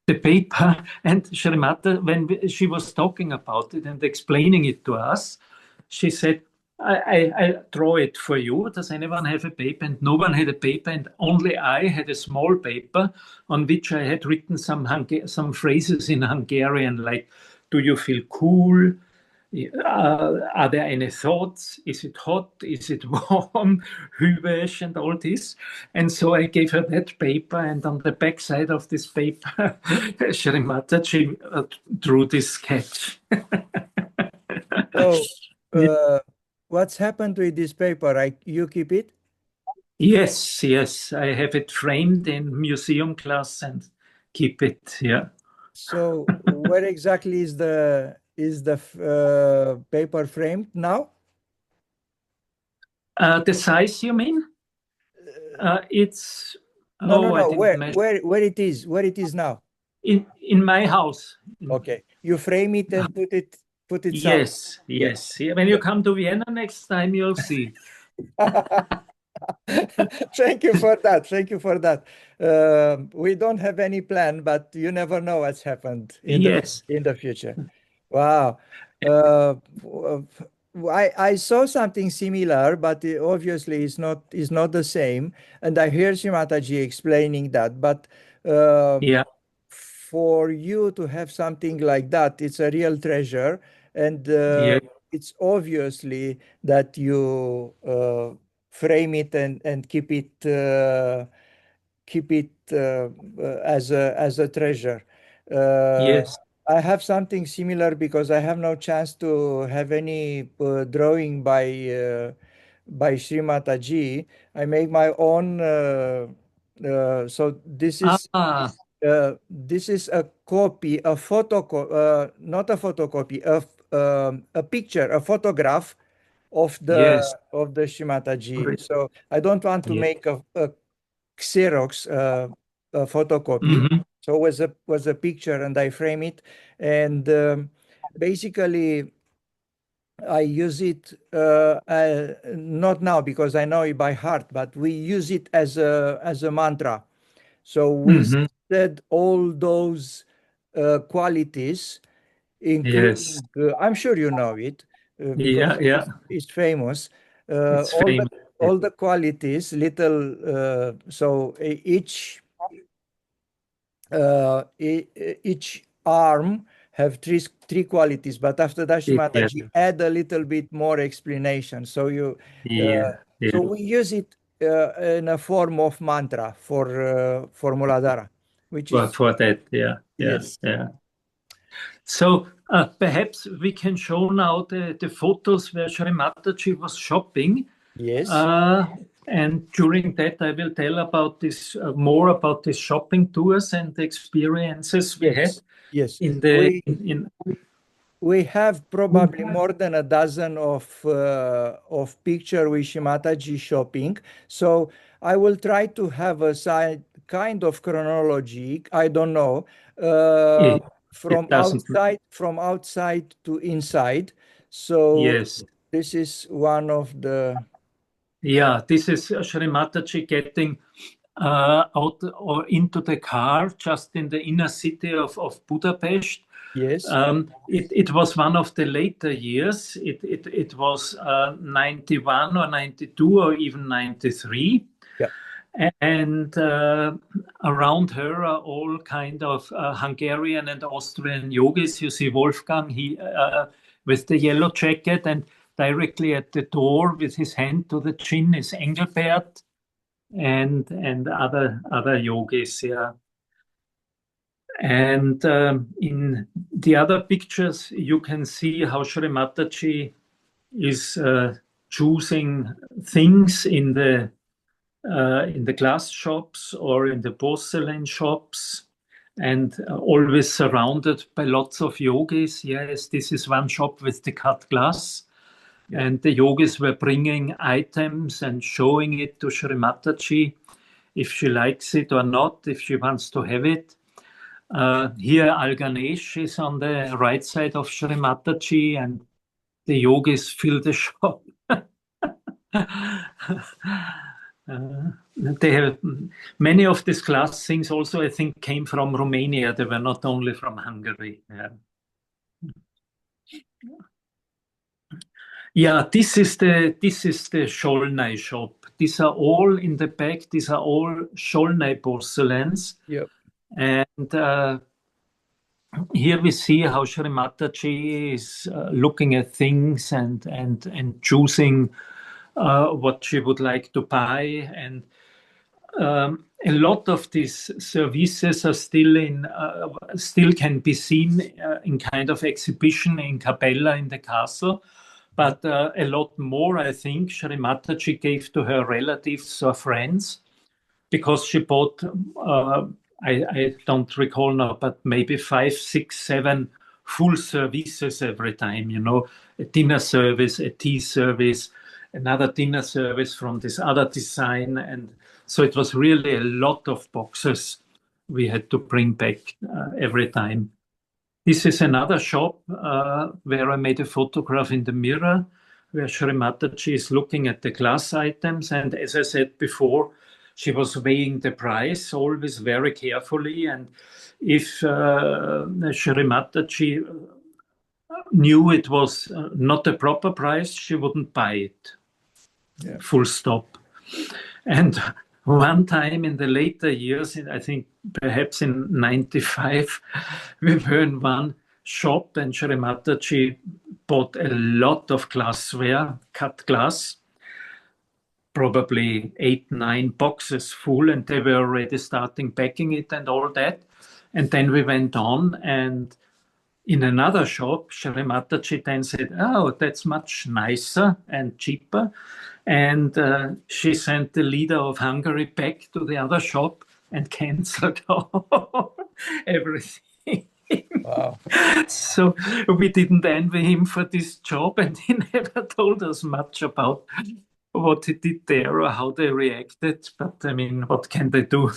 the paper, and Shri Mata, when she was talking about it and explaining it to us, she said, I draw it for you. Does anyone have a paper? And no one had a paper, and only I had a small paper on which I had written some phrases in Hungarian, like, do you feel cool? Are there any thoughts? Is it hot? Is it warm? Hübsch and all this. And so I gave her that paper, and on the back side of this paper, Shri Mataji drew this sketch. So, what's happened with this paper? You keep it? Yes, yes. I have it framed in museum class and keep it, yeah. So, where exactly is the paper framed now? The size, you mean? It's No. I didn't measure. Where it is? Where it is now? In my house. Okay, you frame it and put it Yes, yes. When you come to Vienna next time, you'll see. Thank you for that. Thank you for that. We don't have any plan, but you never know what's happened in the future. Wow. I saw something similar, but obviously it's not the same. And I hear Shri Mataji explaining that. But Yeah, for you to have something like that, it's a real treasure. And yeah, it's obviously that you frame it and keep it as a treasure. yes. I have something similar because I have no chance to have any drawing by Shri Mataji. I make my own. So this is a copy, a not a photocopy, a picture, a photograph of Yes. the Shri Mataji. So I don't want to Yes. make a Xerox a photocopy. Mhm. So was a picture, and I frame it, and basically I use it not now because I know it by heart, but we use it as a mantra. So we Mhm. said all those qualities, Yes. including I'm sure you know it because Yeah, yeah. it's famous. It's famous. All the qualities, little so each arm have three qualities, but after that Yeah, Mataji add a little bit more explanation. So yeah, yeah. so we use it in a form of mantra for Muladhara, which is For that, yeah, yeah, yes, yeah. So perhaps we can show now the photos where Shri Mataji was shopping. yes, And during that, I will tell about this more about these shopping tours and the experiences we had yes. in the in We have probably more than a dozen of picture with Shimataji shopping. So I will try to have a kind of chronology. I don't know it, it doesn't. from outside to inside. So Yes, this is one of the yeah. This is Shri Mataji getting out or into the car just in the inner city of Budapest. yes, It was one of the later years. It was 91 or 92 or even 93. yeah, And around her are all kind of Hungarian and Austrian yogis. You see Wolfgang with the yellow jacket, and directly at the door with his hand to the chin is Engelbert and other yogis. Yeah. And in the other pictures, you can see how Shri Mataji is choosing things in the glass shops or in the porcelain shops, and always surrounded by lots of yogis. Yes, this is one shop with the cut glass. And the yogis were bringing items and showing it to Shri Mataji, if she likes it or not, if she wants to have it. Here, Al-Ganesh is on the right side of Shri Mataji, and the yogis fill the shop. They have many of these class things also, I think, came from Romania. They were not only from Hungary. Yeah, this is the Scholnay shop. These are all in the back. These are all Scholnay porcelains. Yep. And here we see how Shri Mataji is looking at things and choosing what she would like to buy. And a lot of these services are still can be seen in kind of exhibition in Capella in the castle. But a lot more, I think, Shri Mataji gave to her relatives or friends, because she bought, I don't recall now, but maybe 5, 6, 7 full services every time, a dinner service, a tea service, another dinner service from this other design. And so it was really a lot of boxes we had to bring back every time. This is another shop where I made a photograph in the mirror, where Shri Mataji is looking at the glass items. And as I said before, she was weighing the price always very carefully. And if Shri Mataji knew it was not a proper price, she wouldn't buy it. Yeah. Full stop. And one time in the later years, I think perhaps in 95, we were in one shop and Shri Mataji bought a lot of glassware, cut glass, probably 8, 9 boxes full, and they were already starting packing it and all that. And then we went on, and in another shop, Shri Mataji then said, "Oh, that's much nicer and cheaper." And she sent the leader of Hungary back to the other shop and canceled everything. Wow. So we didn't envy him for this job, and he never told us much about what he did there or how they reacted. But I mean, what can they do?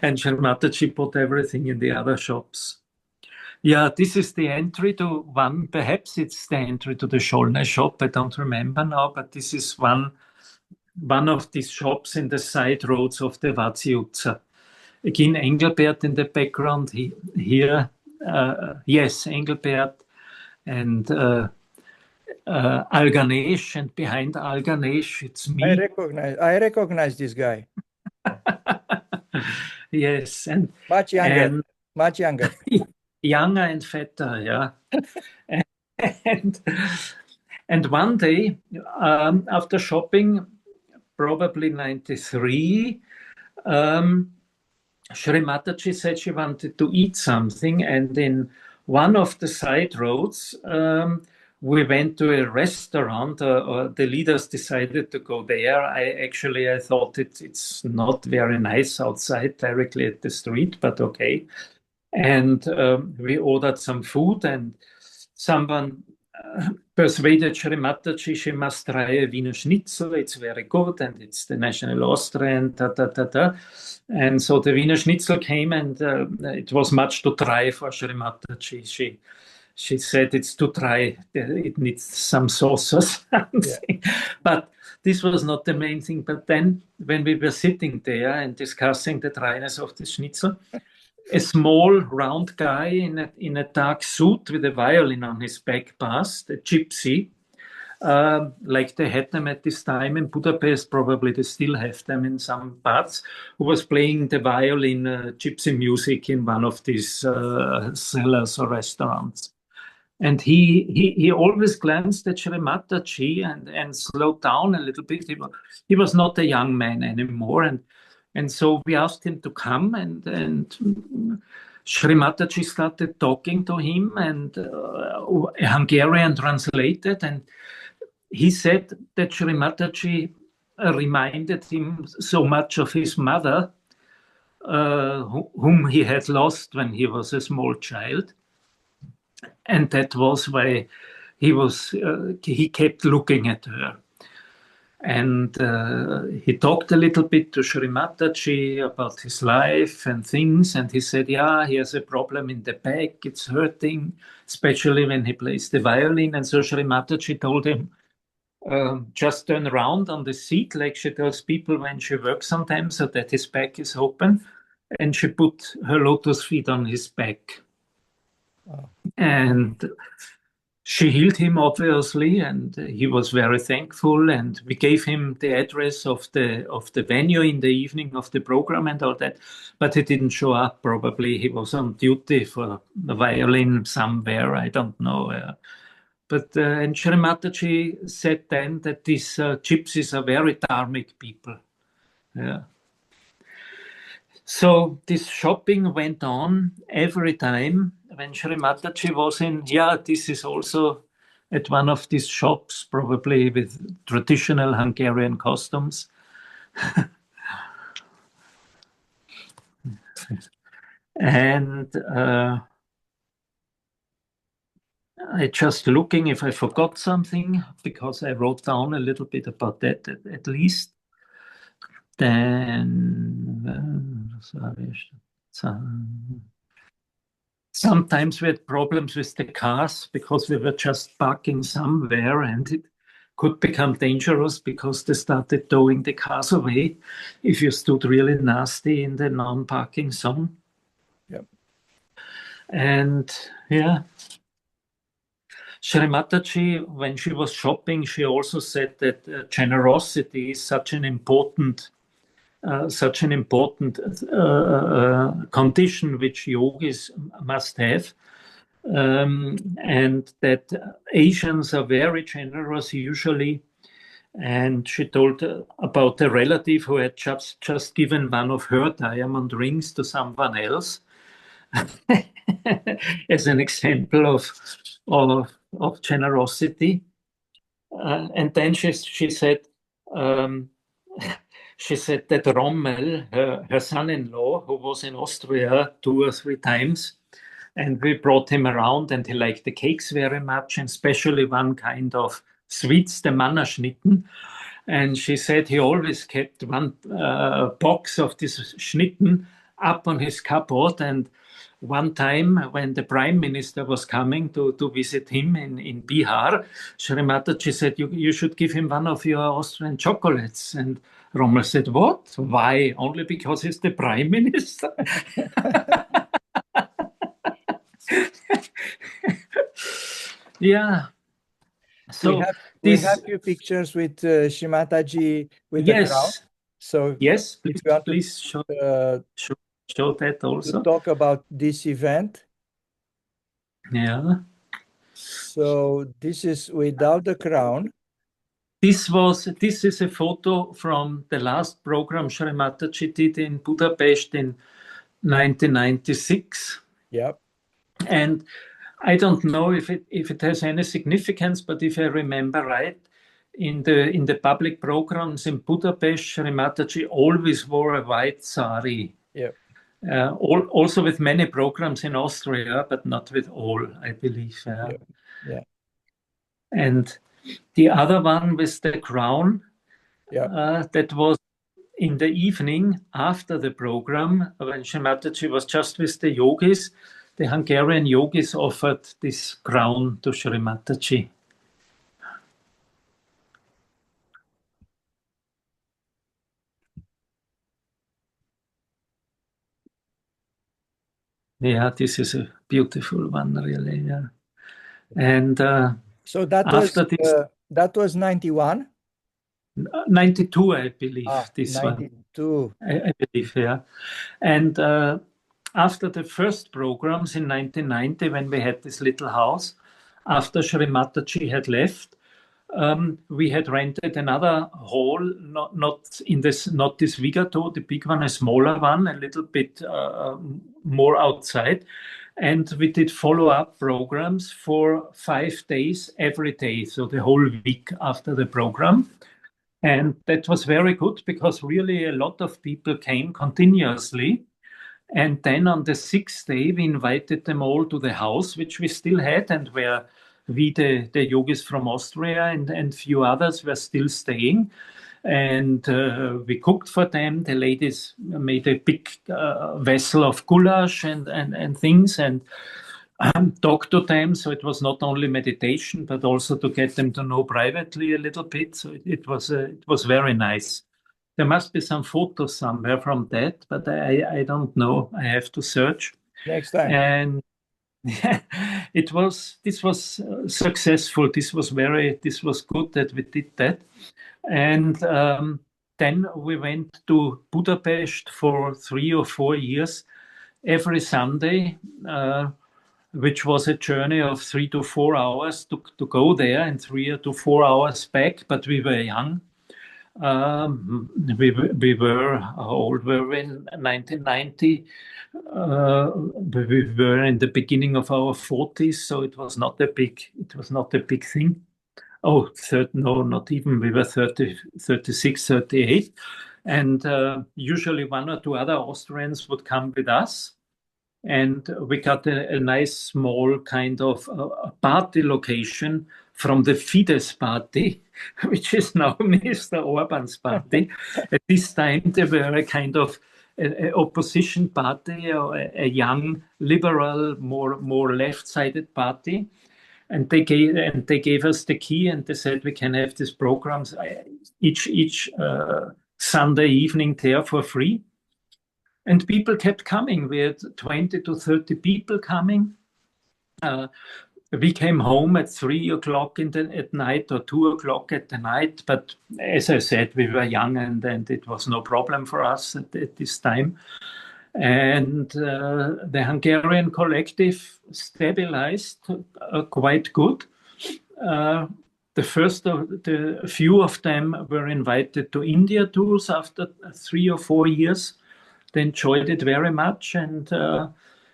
And Shri Mataji put everything in the other shops. Yeah, this is the entry to one, perhaps it's the entry to the Scholnay shop, I don't remember now, but this is one of these shops in the side roads of the Vaziuza. Again, Engelbert in the background here. Yes, Engelbert and Al-Ganesh, and behind Al-Ganesh, it's me. I recognize this guy. Yes, and much younger. Younger and fatter, yeah. and one day, after shopping, probably 93, Shri Mataji said she wanted to eat something, and in one of the side roads, we went to a restaurant, or the leaders decided to go there. I thought it's not very nice outside, directly at the street, but okay. And we ordered some food, and someone persuaded Shri Mataji she must try a Wiener Schnitzel. It's very good, and it's the national Austrian, And so the Wiener Schnitzel came, and it was much to try for Shri Mataji. She said it's too dry, it needs some sauce or something. Yeah. But this was not the main thing. But then when we were sitting there and discussing the dryness of the schnitzel, a small round guy in a dark suit with a violin on his back passed, a gypsy, like they had them at this time in Budapest, probably they still have them in some parts, who was playing the violin gypsy music in one of these cellars or restaurants. And he always glanced at Shri Mataji and slowed down a little bit. He was not a young man anymore. And so we asked him to come, and Shri Mataji started talking to him, and a Hungarian translated. And he said that Shri Mataji reminded him so much of his mother, whom he had lost when he was a small child. And that was why he kept looking at her. And he talked a little bit to Shri Mataji about his life and things. And he said, yeah, he has a problem in the back. It's hurting, especially when he plays the violin. And so Shri Mataji told him, just turn around on the seat, like she tells people when she works sometimes, so that his back is open. And she put her lotus feet on his back. Wow. And she healed him, obviously, and he was very thankful. And we gave him the address of the venue in the evening of the program and all that. But he didn't show up. Probably he was on duty for the violin somewhere. I don't know. And Shri Mataji said then that these gypsies are very dharmic people. Yeah. So this shopping went on every time when Shri Mataji was in. Yeah, this is also at one of these shops, probably with traditional Hungarian costumes. And I just looking if I forgot something, because I wrote down a little bit about that at least. Then sometimes we had problems with the cars because we were just parking somewhere, and it could become dangerous because they started towing the cars away if you stood really nasty in the non-parking zone. Yep. And yeah, Shri Mataji, when she was shopping, she also said that generosity is such an important condition which yogis must have, and that Asians are very generous usually. And she told about a relative who had just given one of her diamond rings to someone else as an example of generosity. And then she said, she said that Rommel, her son-in-law, who was in Austria 2 or 3 times, and we brought him around, and he liked the cakes very much, and especially one kind of sweets, the Mannerschnitten. And she said he always kept one box of this Schnitten up on his cupboard. And one time when the prime minister was coming to visit him in Bihar, Shri Mataji said, you should give him one of your Austrian chocolates. And Rommel said, what? Why? Only because he's the prime minister? Yeah. So we have few pictures with Shri Mataji with the crowd. So yes, please show that also. To talk about this event. Yeah. So this is without the crown. This is a photo from the last program Shri Mataji did in Budapest in 1996. Yep. And I don't know if it has any significance, but if I remember right, in the public programs in Budapest, Shri Mataji always wore a white sari. Yeah. Also with many programs in Austria, but not with all, I believe. Yeah. And the other one with the crown, yeah. That was in the evening after the program, when Shri Mataji was just with the yogis. The Hungarian yogis offered this crown to Shri Mataji. Yeah, this is a beautiful one, really. Yeah. And so that was 91? 92, I believe. This 92. one. I believe, yeah. And after the first programs in 1990, when we had this little house, after Shri Mataji had left, we had rented another hall, not this Vigato, the big one, a smaller one, a little bit more outside. And we did follow-up programs for 5 days every day, so the whole week after the program. And that was very good because really a lot of people came continuously. And then on the 6th day, we invited them all to the house, which we still had and where the yogis from Austria and few others were still staying. And we cooked for them. The ladies made a big vessel of goulash and things, and talked to them. So it was not only meditation, but also to get them to know privately a little bit. So it was very nice. There must be some photos somewhere from that, but I don't know. I have to search. Next time. And this was successful. This was good that we did that. And then we went to Budapest for 3 or 4 years every Sunday, which was a journey of 3 to 4 hours to go there and 3 to 4 hours back. But we were young. We were, how old were we in 1990? We were in the beginning of our 40s, so it was not a big thing. Oh, no, not even. We were 30, 36, 38. And usually one or two other Austrians would come with us. And we got a nice small kind of party location from the Fidesz party, which is now Mr. Orban's party. At this time, they were a kind of a opposition party, or a young liberal, more left-sided party. And they gave us the key, and they said we can have these programs each Sunday evening there for free. And people kept coming. We had 20 to 30 people coming. We came home at 3 o'clock at night or 2 o'clock at the night. But as I said, we were young, and it was no problem for us at this time. And the Hungarian collective stabilized quite good. The few of them were invited to India tours after 3 or 4 years. They enjoyed it very much, and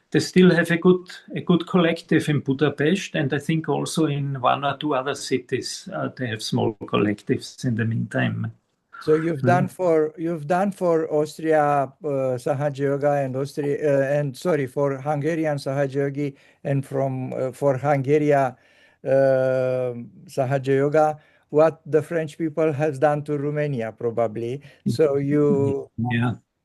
they still have a good collective in Budapest, and I think also in 1 or 2 other cities they have small collectives in the meantime. So you've done for Austria Sahaja Yoga and for Hungarian Sahaja Yogi, and for Hungary Sahaja Yoga what the French people has done to Romania, probably. So you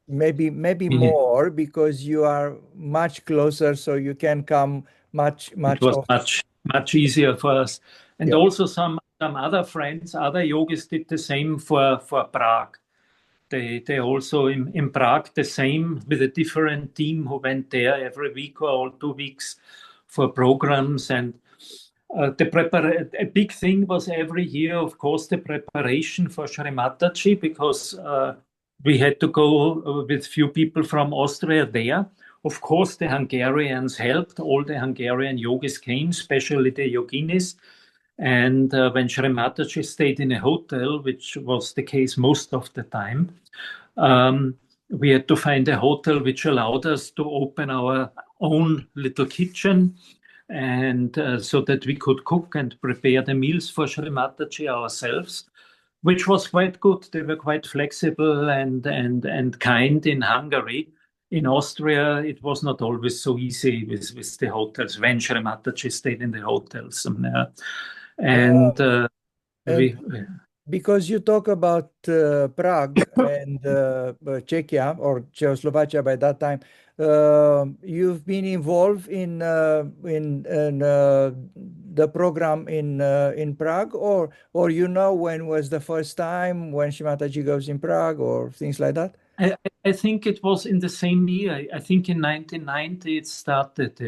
maybe more, because you are much closer, so you can come much. It was much easier for us, and also some other friends, other yogis did the same for Prague. They also in Prague the same, with a different team who went there every week or 2 weeks for programs. And a big thing was every year, of course, the preparation for Shri Mataji, because we had to go with few people from Austria there. Of course, the Hungarians helped. All the Hungarian yogis came, especially the yoginis. And when Shri Mataji stayed in a hotel, which was the case most of the time, we had to find a hotel which allowed us to open our own little kitchen, and so that we could cook and prepare the meals for Shri Mataji ourselves, which was quite good. They were quite flexible and kind in Hungary. In Austria, it was not always so easy with the hotels, when Shri Mataji stayed in the hotels. Because you talk about Prague and Czechia or Czechoslovakia by that time, you've been involved in the program in Prague, or when was the first time when Shri Mataji goes in Prague, or things like that? I think it was in the same year. I think in 1990 it started,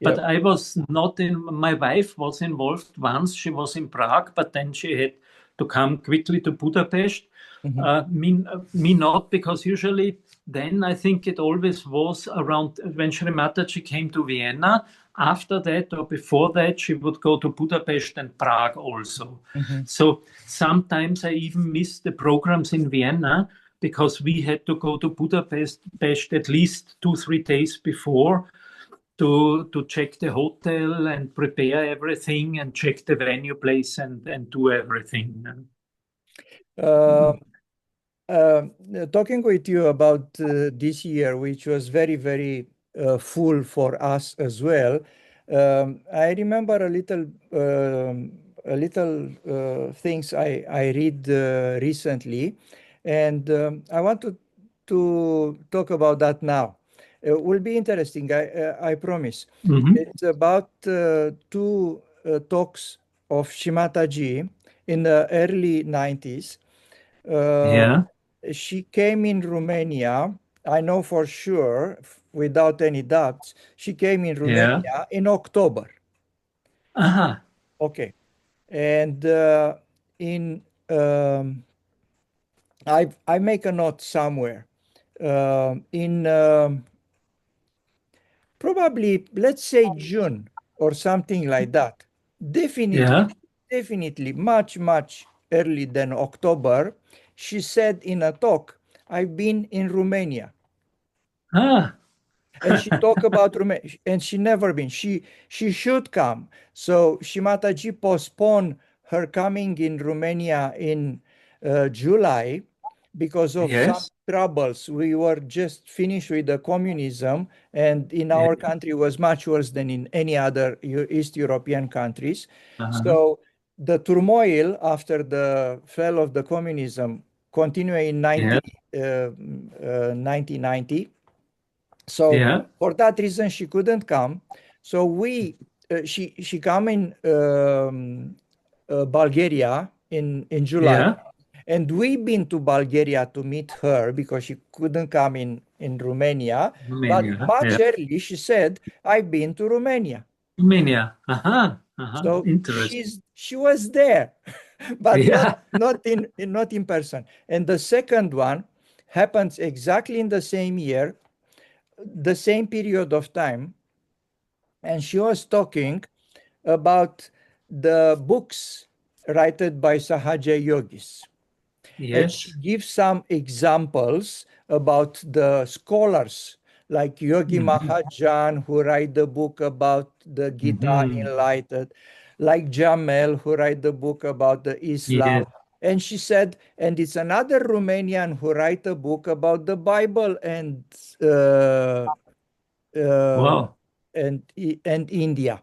But I was not my wife was involved once. She was in Prague, but then she had to come quickly to Budapest. Me not, because usually then I think it always was around when Shri Mataji came to Vienna. After that or before that, she would go to Budapest and Prague also. So sometimes I even missed the programs in Vienna, because we had to go to Budapest at least 2-3 days before to check the hotel and prepare everything and check the venue place and do everything. Talking with you about this year, which was very, very full for us as well, I remember a little things I read recently, and I want to talk about that now. It will be interesting, I promise. Mhm. It's about two talks of Shri Mataji in the early 90s. Uh, Yeah, she came in Romania. I know for sure, without any doubts, she came in yeah. Romania in October. Aha, Okay. And in I make a note somewhere. In probably, let's say June or something like that. Definitely, yeah. definitely much early than October. She said in a talk, I've been in Romania. Ah, And she talked about Romania, and she never been. She should come. So Shimataji postponed her coming in Romania in July because of some yes. troubles. We were just finished with the communism, and in Yeah. our country was much worse than in any other East European countries. Uh-huh. So the turmoil after the fall of the communism continued in Yeah, 1990. So yeah, for that reason, she couldn't come. So she come in Bulgaria in July, yeah. and we been to Bulgaria to meet her because she couldn't come in Romania. But Romania. much Yeah. early, she said, "I've been to Romania." Romania. Aha, aha. So Interesting. she was there, but Yeah, not in person. And the second one happens exactly in the same year, the same period of time, and she was talking about the books written by Sahaja yogis. And she yes. gives some examples about the scholars like Yogi Mhm. Mahajan, who write the book about the Gita Mhm. Enlightened, like Jamel, who write the book about the Islam. Yes. And she said, and it's another Romanian who write a book about the Bible uh, uh, Wow. and India.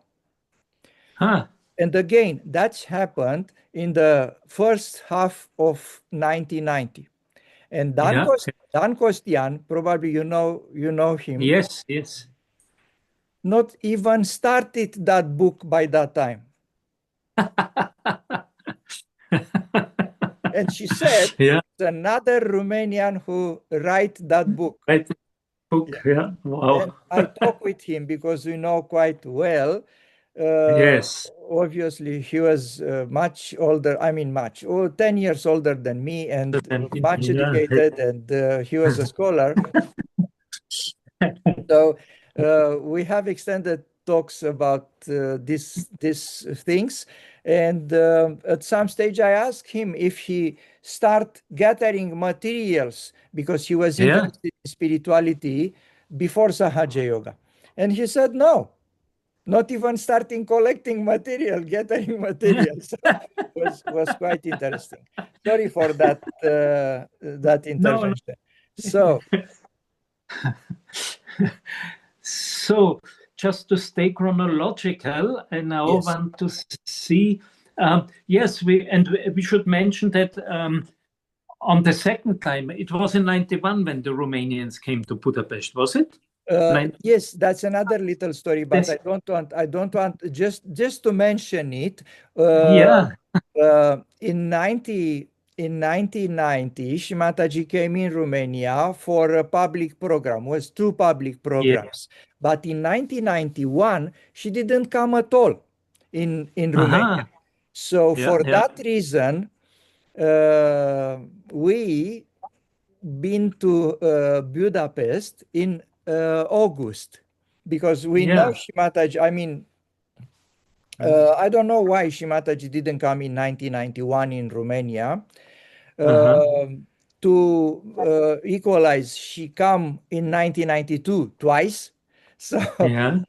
Huh. And again, that's happened in the first half of 1990. And Yeah. Dan Costian, probably you know him, Yes, yes. not even started that book by that time. And she said, Yeah. it's another Romanian who write that book. Right book. Yeah. Yeah. Wow. And I talk with him because we know quite well. Uh, Yes. Obviously, he was much older, I mean, 10 years older than me, and much Yeah. educated, and he was a scholar. So we have extended talks about these things, and at some stage I asked him if he start gathering materials because he was Yeah. interested in spirituality before Sahaja Yoga, and he said no, not even starting collecting material, gathering material. So was quite interesting. Sorry for that No, no. intervention. So So, just to stay chronological, I now yes. want to see. Yes, we should mention that on the second time, it was in 91 when the Romanians came to Budapest, was it? Yes, that's another little story, but Yes. I don't want just to mention it. Uh, Yeah, in 1990, Shimataji came in Romania for a public program, was two public yeah. programs. But in 1991, she didn't come at all in Romania. Aha. So Yeah, for yeah, that reason, we been to Budapest in August because we know yeah. Shimataji. I mean, I don't know why Shimataji didn't come in 1991 in Romania. Uh-huh. To equalize, she come in 1992 twice. So, Yeah.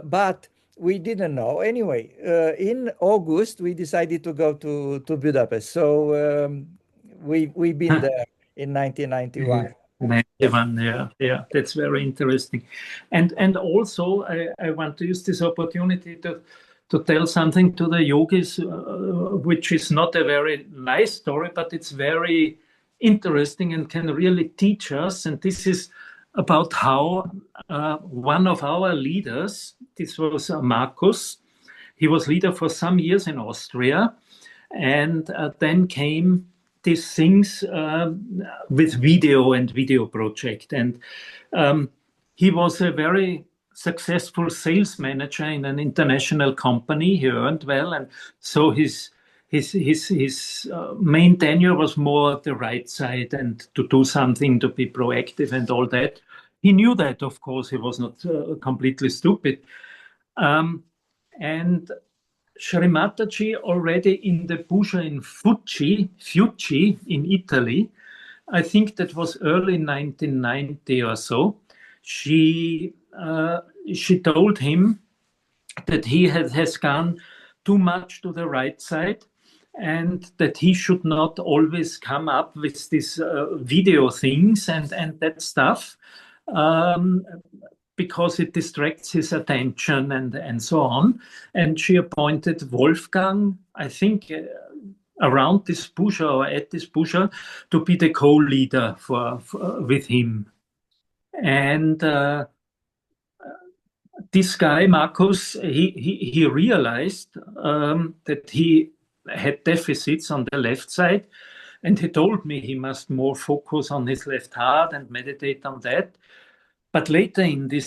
but we didn't know. Anyway, in August, we decided to go to Budapest. So we've been there in Yeah. 1991. Yeah, that's very interesting. And also, I want to use this opportunity to tell something to the yogis, which is not a very nice story, but it's very interesting and can really teach us. And this is about how one of our leaders, this was Marcus, he was leader for some years in Austria, and then came these things with video and video project. And he was a very successful sales manager in an international company. He earned well, and so his main tenure was more at the right side and to do something, to be proactive and all that. He knew that, of course, he was not completely stupid. And Shri Mataji, already in the puja in Fuji in Italy, I think that was early 1990 or so, she told him that he has gone too much to the right side and that he should not always come up with these video things and that stuff. Because it distracts his attention and so on. And she appointed Wolfgang, I think, around this puja or at this puja, to be the co-leader with him. And this guy, Marcus, he realized that he had deficits on the left side. And he told me he must more focus on his left heart and meditate on that. But later in the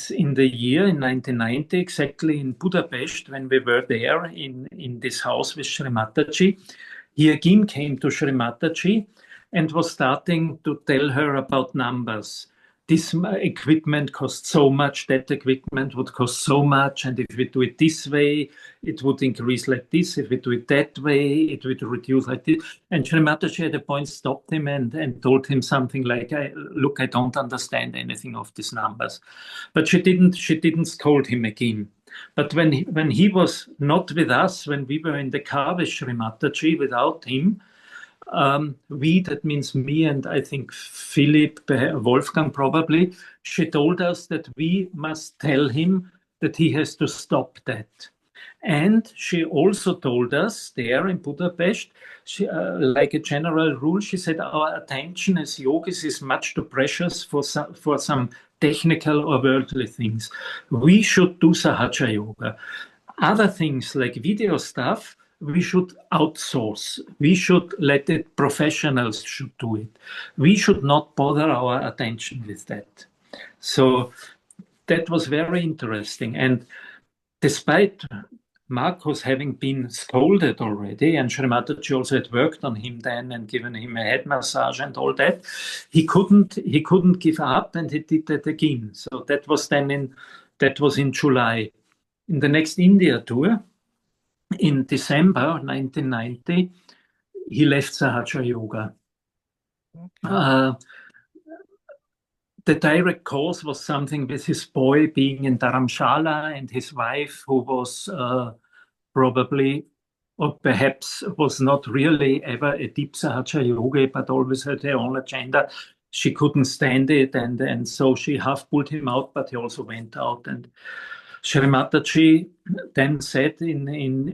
year, in 1990, exactly in Budapest, when we were there in this house with Shri Mataji, he again came to Shri Mataji and was starting to tell her about numbers. This equipment costs so much, that equipment would cost so much, and if we do it this way, it would increase like this. If we do it that way, it would reduce like this. And Shri Mataji at a point stopped him and told him something like, look, I don't understand anything of these numbers. But she didn't scold him again. But when he was not with us, when we were in the car with Shri Mataji without him, that means me and I think Philip, Wolfgang probably, she told us that we must tell him that he has to stop that. And she also told us there in Budapest, like a general rule, she said our attention as yogis is much too precious for some technical or worldly things. We should do Sahaja Yoga. Other things like video stuff, we should outsource. We should let it, professionals should do it. We should not bother our attention with that. So that was very interesting. And despite Marcus having been scolded already, and Shri Mataji also had worked on him then and given him a head massage and all that, he couldn't give up, and he did that again. So that was in July. In the next India tour, in December 1990, he left Sahaja Yoga. Okay. The direct cause was something with his boy being in Dharamshala and his wife, who was probably, or perhaps was not really ever a deep Sahaja Yogi, but always had her own agenda. She couldn't stand it, and so she half pulled him out, but he also went out. And Shri Mataji then said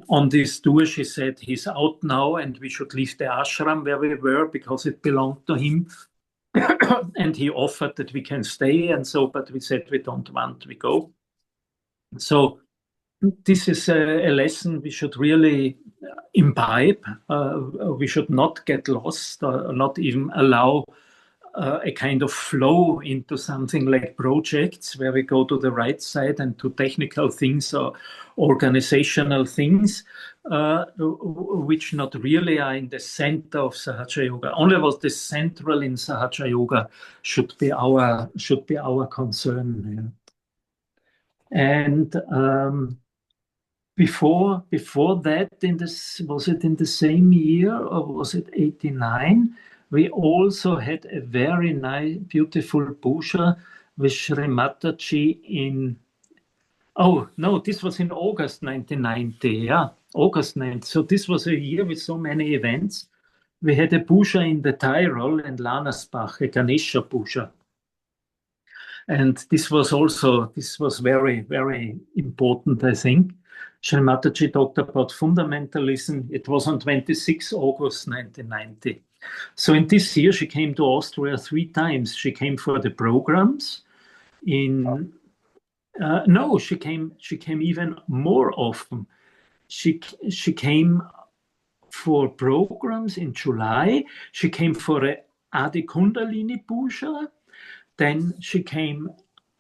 on this tour, she said, he's out now and we should leave the ashram where we were because it belonged to him. And he offered that we can stay, and so, but we said we don't want, we go. So this is a lesson we should really imbibe. We should not get lost or not even allow a kind of flow into something like projects where we go to the right side and to technical things or organizational things, which not really are in the center of Sahaja Yoga. Only what is central in Sahaja Yoga should be our concern. Yeah. And before that, was it in the same year or was it 89? We also had a very nice, beautiful puja with Shri Mataji in, oh no, this was in August 1990, yeah, August 90. So this was a year with so many events. We had a puja in the Tyrol in Lanersbach, a Ganesha puja. And this was very, very important, I think. Shri Mataji talked about fundamentalism. It was on 26 August 1990. So in this year, she came to Austria 3 times. She came for the programs. No, she came even more often. She came for programs in July. She came for a Adi Kundalini Puja. Then she came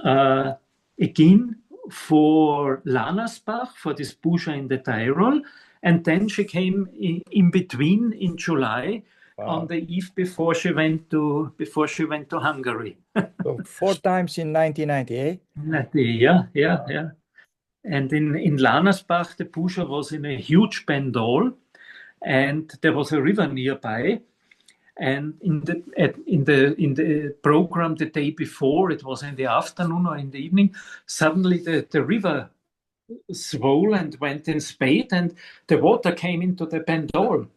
again for Lanersbach, for this puja in the Tyrol. And then she came in between in July, on the eve before she went to Hungary. So 4 times in 1990, eh? Yeah. And in Lanersbach, the puja was in a huge pandal, and there was a river nearby. And in the program the day before, it was in the afternoon or in the evening, suddenly the river swole and went in spate, and the water came into the pandal.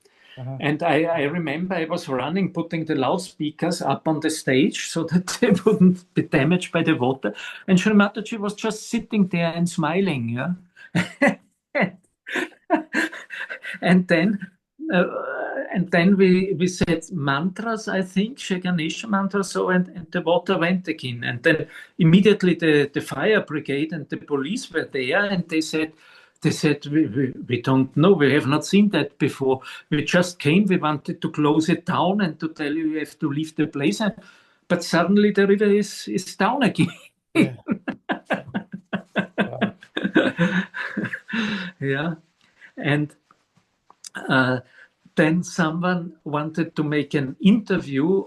And I remember I was running, putting the loudspeakers up on the stage so that they wouldn't be damaged by the water. And Shri Mataji was just sitting there and smiling. Yeah? And then we said mantras, I think, Shri Ganesha mantra, so and the water went again. And then immediately the fire brigade and the police were there, and they said, we don't know, we have not seen that before. We just came, we wanted to close it down and to tell you have to leave the place. But suddenly the river is down again. Yeah. Wow. Yeah. And then someone wanted to make an interview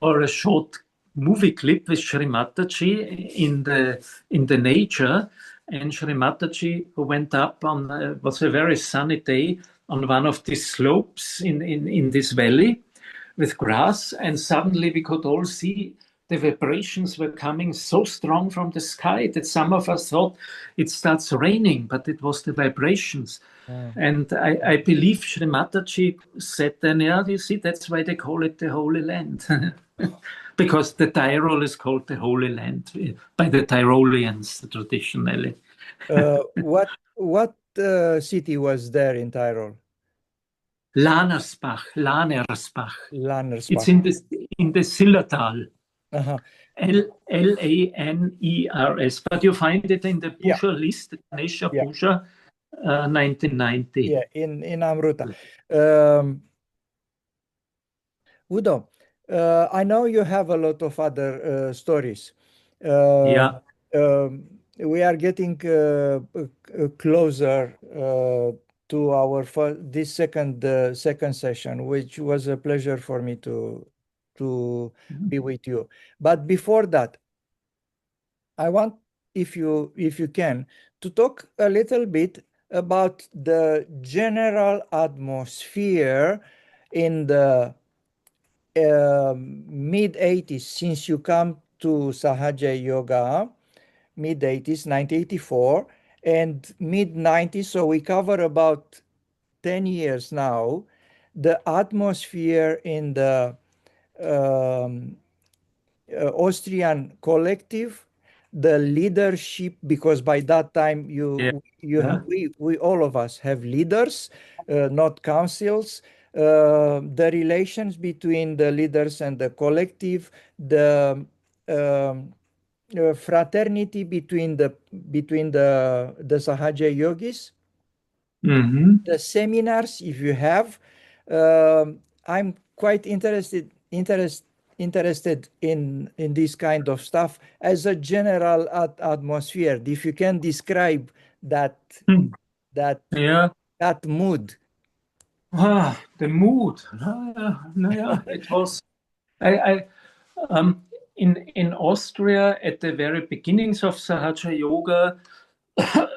or a short movie clip with Shri Mataji in the nature. And Shri Mataji went up on, it was a very sunny day, on one of these slopes in this valley with grass. And suddenly we could all see the vibrations were coming so strong from the sky that some of us thought it starts raining, but it was the vibrations. And I believe Shri Mataji said then, yeah, you see, that's why they call it the Holy Land. Because the Tyrol is called the Holy Land by the Tyroleans traditionally. What city was there in Tyrol? Lanersbach. It's in the Zillertal. Laners. But you find it in the Puja list, the Ganesha Puja, 1990. Yeah, in Amruta. Udo, I know you have a lot of other stories. We are getting closer to our this second session, which was a pleasure for me to be with you. But before that, I want, if you can, to talk a little bit about the general atmosphere in the mid-80s, since you come to Sahaja Yoga, mid-80s, 1984, and mid-90s, so we cover about 10 years now, the atmosphere in the Austrian collective, the leadership, because by that time we all of us have leaders, not councils, the relations between the leaders and the collective, the fraternity between the Sahaja yogis, the seminars, if you have. I'm quite interested in this kind of stuff as a general atmosphere. If you can describe that mood. The mood. It was. In Austria, at the very beginnings of Sahaja Yoga,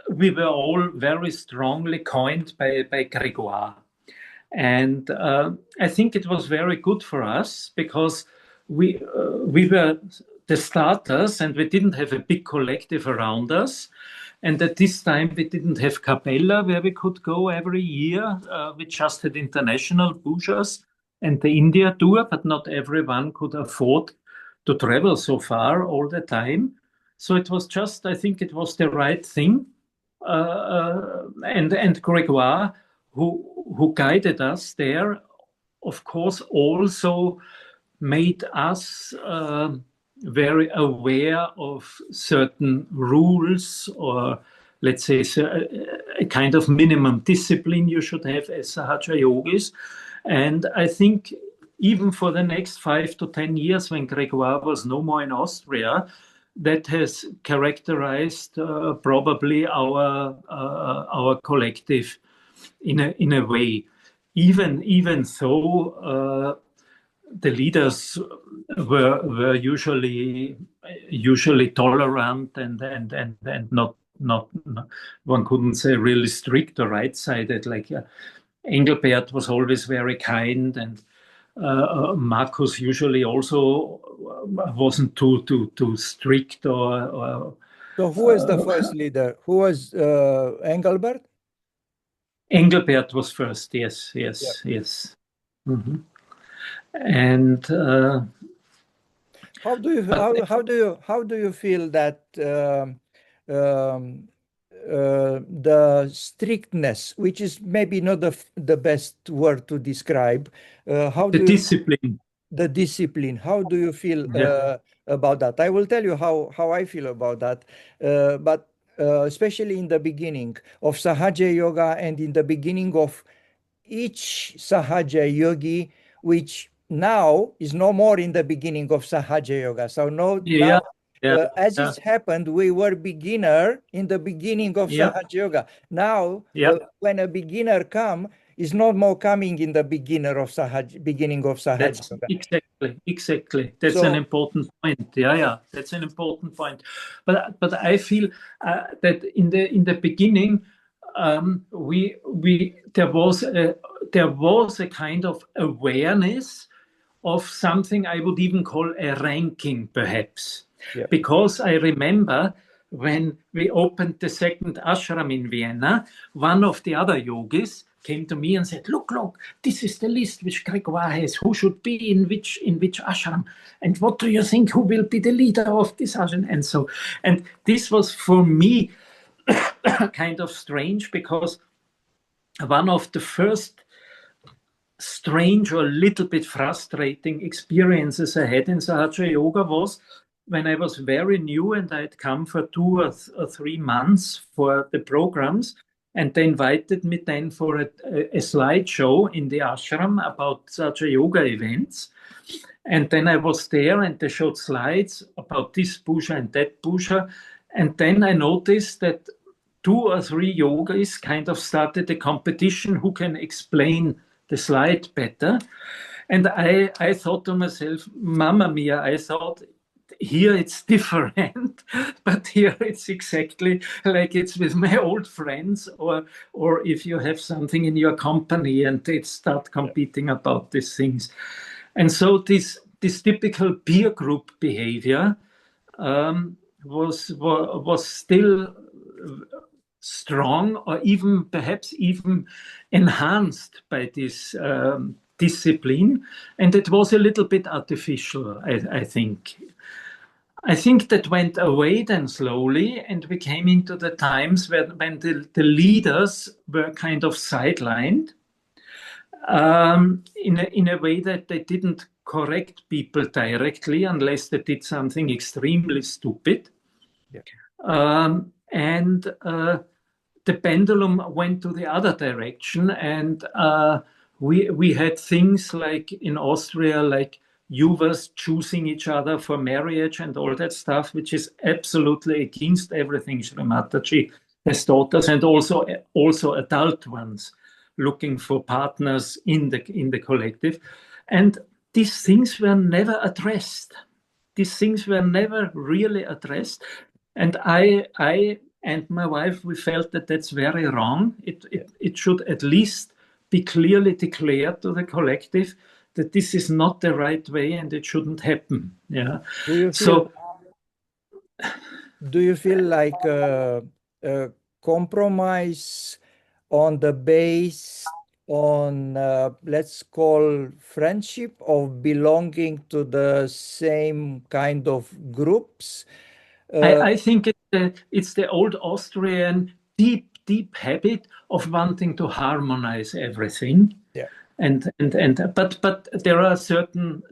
we were all very strongly coined by Grégoire. And I think it was very good for us because we were the starters and we didn't have a big collective around us. And at this time, we didn't have Capella where we could go every year. We just had international pujas and the India tour, but not everyone could afford travel so far all the time. So it was just, I think it was the right thing. And Gregoire, who guided us there, of course, also made us very aware of certain rules, or let's say a kind of minimum discipline you should have as Sahaja yogis. And I think even for the next 5 to 10 years, when Gregoire was no more in Austria, that has characterized probably our collective in a way. Even though the leaders were usually tolerant and not one couldn't say really strict or right-sided. Like Engelbert was always very kind, and Marcus usually also wasn't too strict or. So who was the first leader? Who was Engelbert? Engelbert was first. Yes. Mm-hmm. And how do you feel that the strictness, which is maybe not the best word to describe, discipline. The discipline. How do you feel about that? I will tell you how I feel about that. But especially in the beginning of Sahaja Yoga and in the beginning of each Sahaja Yogi, which now is no more in the beginning of Sahaja Yoga. So now as it's happened, we were beginner in the beginning of Sahaja Yoga. Now, when a beginner come, is not more coming in the beginning of Sahaja Yoga. Exactly. That's an important point. That's an important point. But I feel that in the beginning, there was a kind of awareness of something I would even call a ranking, perhaps. Yeah. Because I remember when we opened the second ashram in Vienna, one of the other yogis came to me and said, look, this is the list which Gregoire has, who should be in which ashram, and what do you think, who will be the leader of this ashram? And this was for me kind of strange, because one of the first strange or a little bit frustrating experiences I had in Sahaja Yoga was when I was very new and I had come for 2 or 3 months for the programs, and they invited me then for a slideshow in the ashram about Sahaja Yoga events. And then I was there and they showed slides about this puja and that puja. And then I noticed that 2 or 3 yogis kind of started a competition who can explain the slide better. And I thought to myself, Mamma mia, I thought here it's different, but here it's exactly like it's with my old friends, or if you have something in your company and they start competing about these things. And so this typical peer group behavior was still strong, or even perhaps even enhanced by this discipline, and it was a little bit artificial, I think. I think that went away then slowly, and we came into the times when the leaders were kind of sidelined in a way that they didn't correct people directly unless they did something extremely stupid. And the pendulum went to the other direction, and we had things like in Austria, like Juvas choosing each other for marriage and all that stuff, which is absolutely against everything Shri Mataji has taught us, and also adult ones looking for partners in the collective. And these things were never addressed. These things were never really addressed. And I and my wife, we felt that that's very wrong. It should at least be clearly declared to the collective that this is not the right way and it shouldn't happen. Yeah. Do you feel like a compromise on the base on let's call friendship of belonging to the same kind of groups. I think it's the old Austrian deep habit of wanting to harmonize everything. Yeah. But there are certain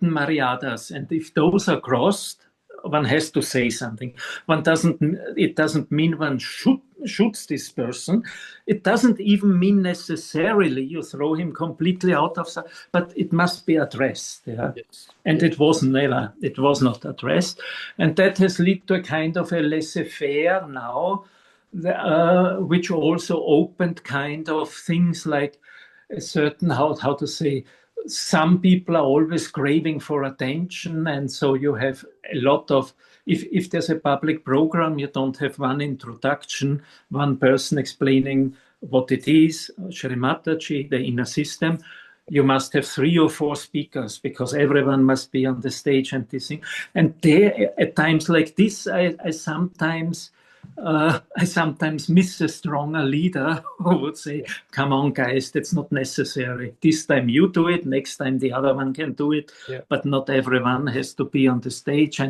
mariadas, and if those are crossed, one has to say something. It doesn't mean one shoots this person. It doesn't even mean necessarily you throw him completely out of, but it must be addressed. Yeah. Yes. And Yes. it was not addressed. And that has led to a kind of a laissez-faire now, which also opened kind of things like a certain, how to say, some people are always craving for attention. And so you have a lot of, if there's a public program, you don't have one introduction, one person explaining what it is, Shri Mataji, the inner system. You must have 3 or 4 speakers because everyone must be on the stage and this thing. And there, at times like this, I sometimes miss a stronger leader who would say, "Come on, guys, that's not necessary. This time you do it. Next time the other one can do it, Yeah. but not everyone has to be on the stage."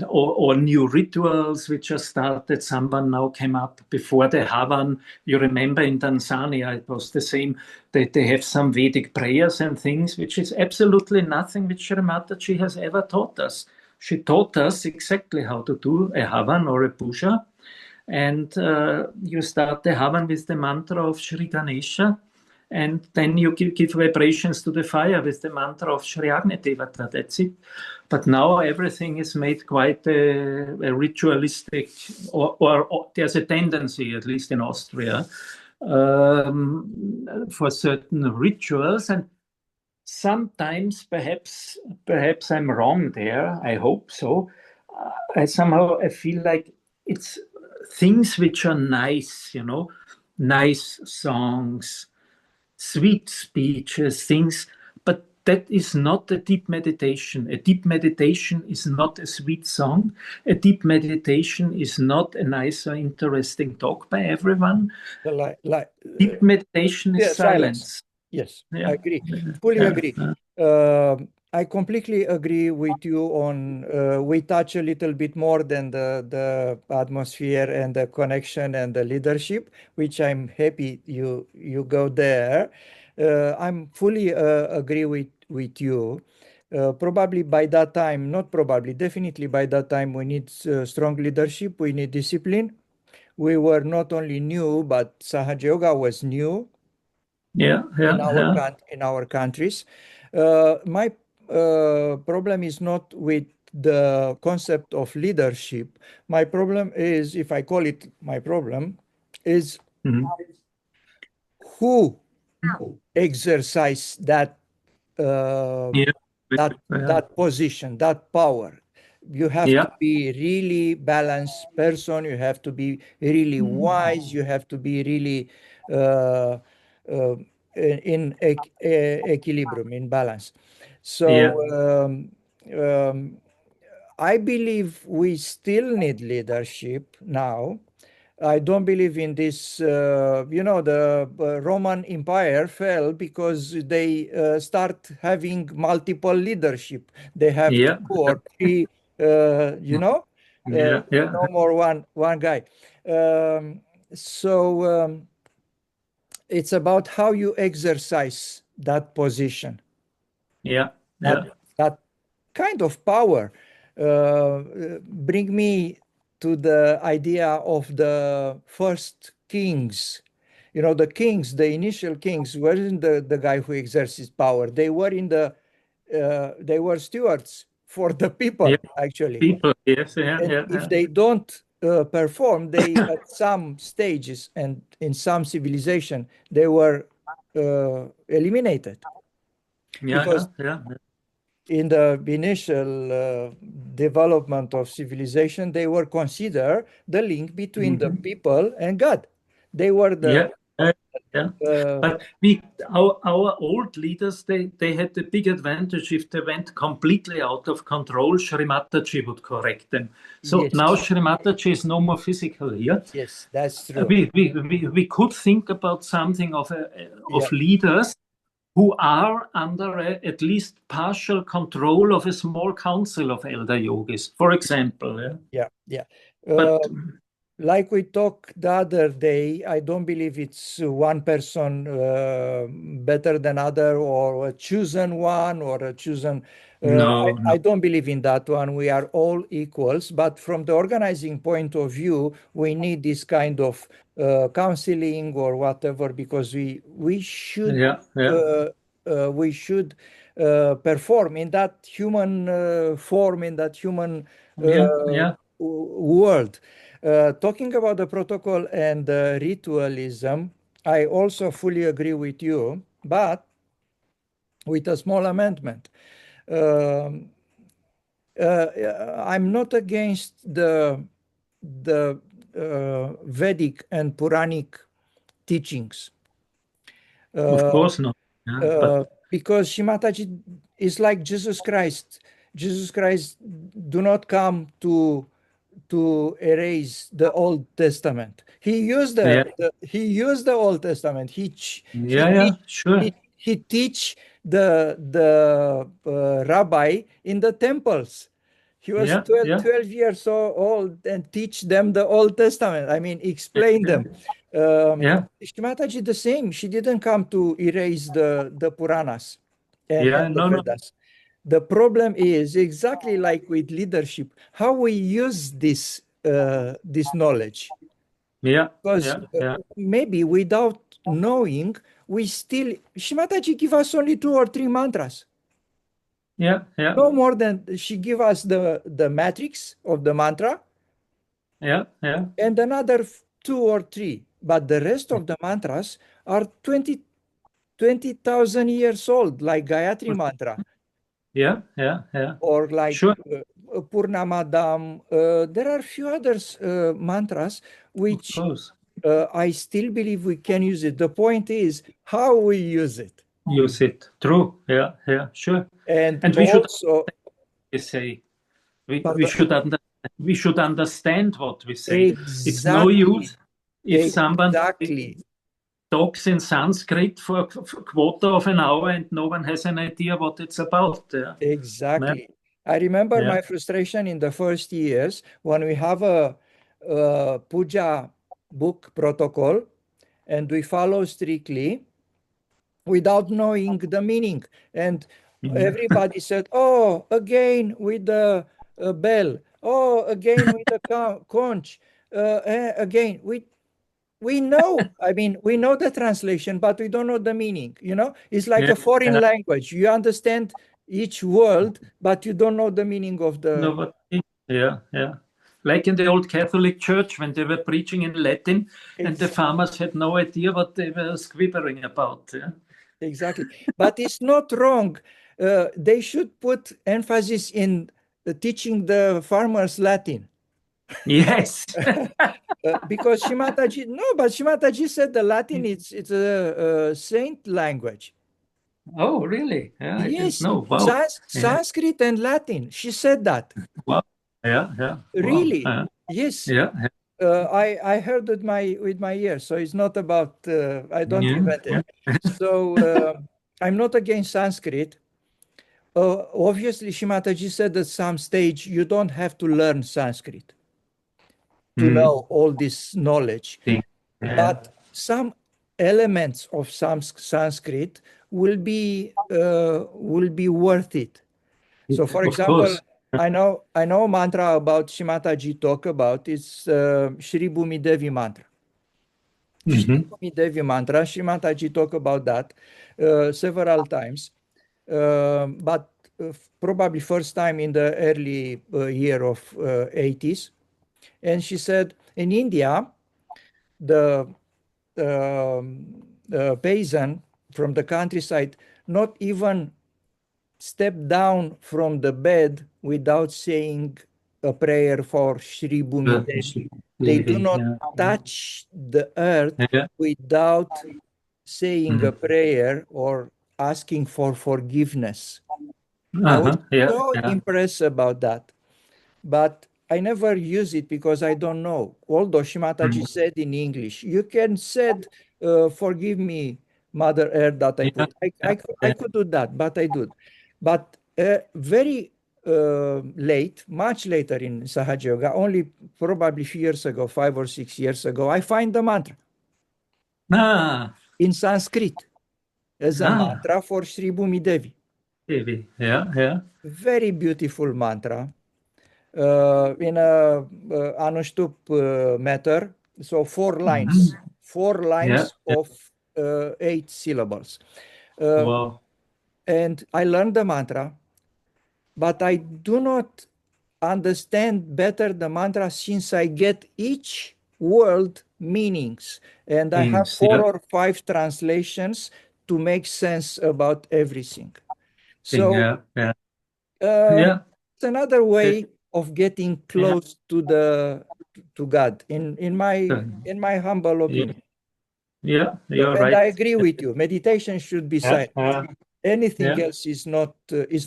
Or new rituals which are started. Someone now came up before the Havan. You remember in Tanzania, it was the same. They have some Vedic prayers and things, which is absolutely nothing which Shri Mataji has ever taught us. She taught us exactly how to do a Havan or a puja. And you start the Havan with the mantra of Shri Ganesha. And then you give vibrations to the fire with the mantra of Shri Agni Devata. That's it. But now everything is made quite a ritualistic, or there's a tendency, at least in Austria, for certain rituals. And sometimes, perhaps I'm wrong there. I hope so. I feel like it's things which are nice, nice songs, sweet speeches, things, but that is not a deep meditation. A deep meditation is not a sweet song. A deep meditation is not a nice or interesting talk by everyone. Deep meditation is silence. Yes, Yeah. I agree. Fully agree. I completely agree with you on we touch a little bit more than the atmosphere and the connection and the leadership, which I'm happy you go there. I'm fully agree with you. Probably by that time, not probably, definitely by that time, we need strong leadership, we need discipline. We were not only new, but Sahaja Yoga was new in our countries. My problem is not with the concept of leadership. My problem is, if I call it my problem, is who exercise uh, Yeah. that position, that power. You have to Yeah. be really balanced person. You have to be really wise. You have to be really uh, uh, in equilibrium, in balance. So I believe we still need leadership now. I don't believe in this. The Roman Empire fell because they start having multiple leadership. They have Yeah. 2 or 3, Yeah. Yeah. no more one guy. Um, so it's about how you exercise that position, Yeah. that Yeah. that kind of power. Bring me to the idea of the first kings. The kings, the initial kings, weren't the guy who exercises power. They were stewards for the people, Yeah. actually. People. Yes. Yeah. And Yeah. if they don't perform, they at some stages and in some civilization, they were eliminated Yeah. because Yeah. in the initial development of civilization, they were considered the link between the people and God. They were Yeah. Yeah. Uh, But our old leaders, they had the big advantage. If they went completely out of control, Shri Mataji would correct them. So now yes, Shri Mataji is no more physical here. yes, that's true. We could think about something of Yeah, leaders who are under at least partial control of a small council of elder yogis, for example. Yeah? yeah, yeah. But Like we talked the other day, I don't believe it's one person better than other or a chosen one or a chosen. no, no. I don't believe in that one. We are all equals, but from the organizing point of view, we need this kind of counseling or whatever because Yeah, yeah, uh, we should perform in that human form, in that human yeah, yeah. world. Talking about the protocol and ritualism, I also fully agree with you, but with a small amendment. Um, I'm not against the Vedic and Puranic teachings. Of Uh, course not. Yeah, but because Shimataji is like Jesus Christ. Jesus Christ do not come to erase the Old Testament. He used yeah, he used the Old Testament. He yeah, yeah, teach sure. he teach the rabbi in the temples. He was Yeah, yeah, 12 years so old and teach them the Old Testament. I mean, explain yeah, them. Um, yeah, Mataji the same. She didn't come to erase the Puranas and yeah. the No, no. Vedas. The problem is exactly like with leadership, how we use this knowledge. Yeah, Because yeah, yeah, maybe without knowing, we still Shimataji give us only 2 or 3 mantras. yeah, yeah, No more than she give us the matrix of the mantra yeah, yeah, and another 2 or 3. But the rest of the mantras are 20,000 years old, like Gayatri mantra yeah, yeah, yeah. or like Sure, Purnamadam. There are few others mantras of which course. I still believe we can use it. The point is how we use it. Use it. True. Yeah, yeah, sure. And And we should also, say we pardon, we should understand what we say. It's no exactly, use if someone exactly, talks in Sanskrit for a quarter of an hour and no one has an idea what it's about. Yeah, yeah, exactly. I remember yeah. my frustration in the first years when we have a puja book protocol and we follow strictly without knowing the meaning. And Yeah. everybody said, oh, again with the bell. Oh, again with the conch. Again, we know, I mean, we know the translation, but we don't know the meaning. It's like Yeah, a foreign yeah. language. You understand each word, but you don't know the meaning of the. No, but yeah, yeah. Like in the old Catholic Church when they were preaching in Latin and the Exactly. farmers had no idea what they were squibbering about. Yeah. Exactly. But it's not wrong. They should put emphasis in teaching the farmers Latin. Yes. Because Shimataji, no, but Shimataji said the Latin it's a saint language. Oh, really? Yeah, I didn't Yes, know. Wow. Yeah. Sanskrit and Latin. She said that. Wow. Yeah, yeah. Wow. Really? Yes. Yeah, I heard it with my ears, so it's not about I don't yeah, invent it. yeah. So I'm not against Sanskrit. Obviously, Shimataji said at some stage you don't have to learn Sanskrit to Mm. know all this knowledge. Yeah. But some elements of some Sanskrit will be worth it. So, for Of example, course. I know a mantra about Shimataji talk about it's Shri Bhumi Devi mantra. Shri Hmm. Bhumi Devi mantra. Shimataji talk about that several times, but probably first time in the early year of 80s. And she said in India, the peasant from the countryside not even step down from the bed without saying a prayer for Shri Bhumi Devi. They do not Yeah. touch the earth Yeah. without saying a prayer or asking for forgiveness. I was Yeah, so yeah. impressed about that, but I never use it because I don't know. Although Shri Mataji said in English, you can said, forgive me, Mother Earth, that I Yeah, put. yeah, I yeah. could do that, but I do. But very late, much later in Sahaja Yoga, only probably few years ago, 5 or 6 years ago, I find the mantra Ah, in Sanskrit as a ah, mantra for Sri Bhumi Devi. maybe. Yeah, yeah. Very beautiful mantra in a Anushtup meter. So Mhm. four Yeah, lines yeah. of 8 syllables. Uh, Wow. and I learned the mantra, but I do not understand better the mantra since I get each word meanings. And I have Means, four yeah, or five translations to make sense about everything. thing, So yeah, yeah, um, yeah. it's another Yeah, way of getting yeah. close to the to God, in my humble Yeah, opinion. yeah, So, you're and I right. agree with you. Meditation should be Yeah, silent. Anything yeah. else is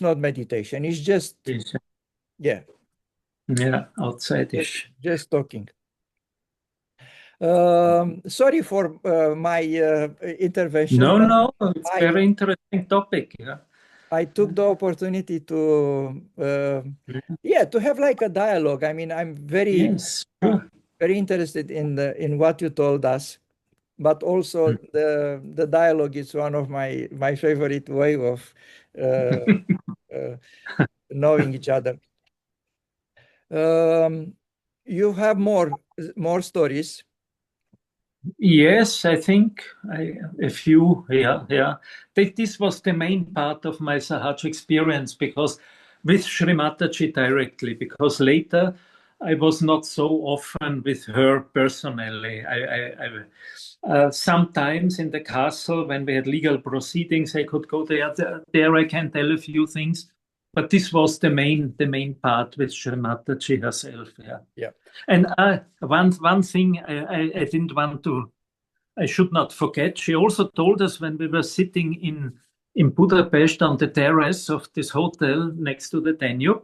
not meditation. It's just Is, yeah, yeah, outside-ish. just talking. Sorry for my intervention, No, but no, it's I very interesting topic. Yeah. I took the opportunity to Yeah. yeah, to have like a dialogue. I mean, I'm Yes, sure. very interested in what you told us, but also the dialogue is one of my favorite way of uh, uh, knowing each other. Um, you have more stories. Yes, I think a few. Yeah, yeah. This was the main part of my Sahaj experience because with Shri Mataji directly, because later I was not so often with her personally. Sometimes in the castle when we had legal proceedings, I could go there. There I can tell a few things, but this was the main part with Shri Mataji herself. Yeah. Yeah, And one thing I didn't want to, I should not forget. She also told us when we were sitting in Budapest on the terrace of this hotel next to the Danube.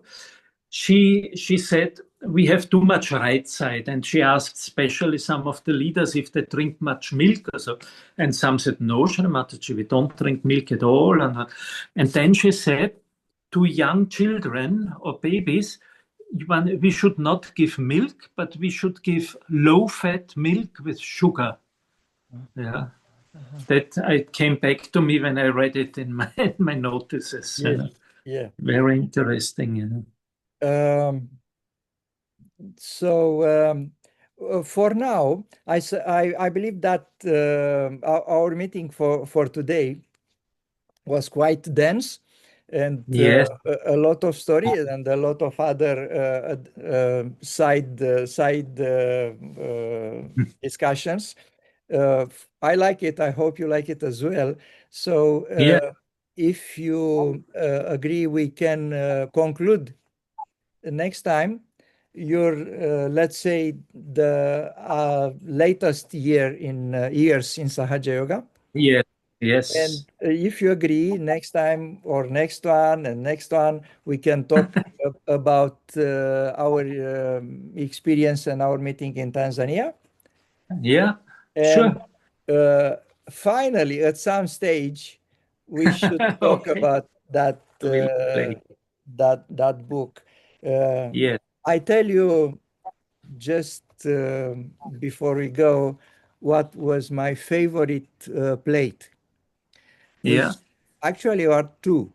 She said we have too much right side, and she asked especially some of the leaders if they drink much milk or so, and some said no, Shri Mataji, we don't drink milk at all, and then she said to young children or babies we should not give milk, but we should give low-fat milk with sugar. Yeah, that I came back to me when I read it in my notices. yes, yeah. Very interesting. So for now, I believe that our meeting for today was quite dense and Yes, a lot of stories and a lot of other side discussions. I like it. I hope you like it as well. So yeah, if you agree, we can conclude next time your let's say the latest years in Sahaja Yoga. yes, And yes, if you agree, next time or next one and next one, we can talk about our experience and our meeting in Tanzania. yeah, And sure. uh, finally, at some stage, we should talk Okay, about we'll play. that book. Uh, Yes, I tell you just before we go, what was my favorite plate, yeah. which actually are two.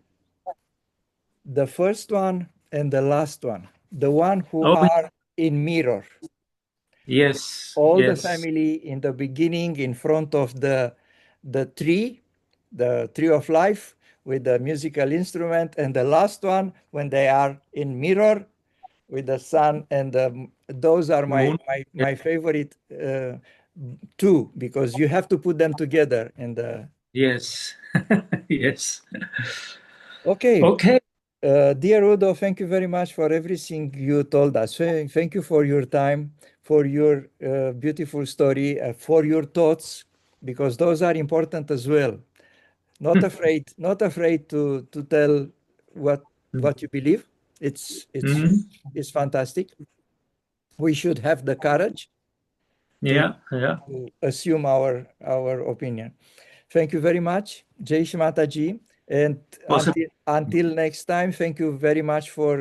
The first one and the last one. The one who Oh, are in mirror. yes, All the yes, family in the beginning in front of the tree of life with the musical instrument, and the last one when they are in mirror with the sun and those are moon. Yeah. my favorite two because you have to put them together in the Yes, yes. okay. Okay. Dear Udo, thank you very much for everything you told us. Thank you for your time, for your beautiful story, for your thoughts, because those are important as well. Not afraid to tell what you believe. Mhm. It's fantastic. We should have the courage to Yeah, yeah. assume our opinion. Thank you very much, Jai Shri Mataji. And Was a until next time, thank you very much for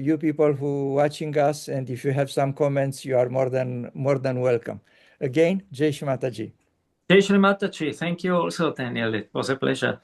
you people who watching us. And if you have some comments, you are more than welcome. Again, Jai Shri Mataji. Shri Mataji. Thank you also, Daniel. It was a pleasure.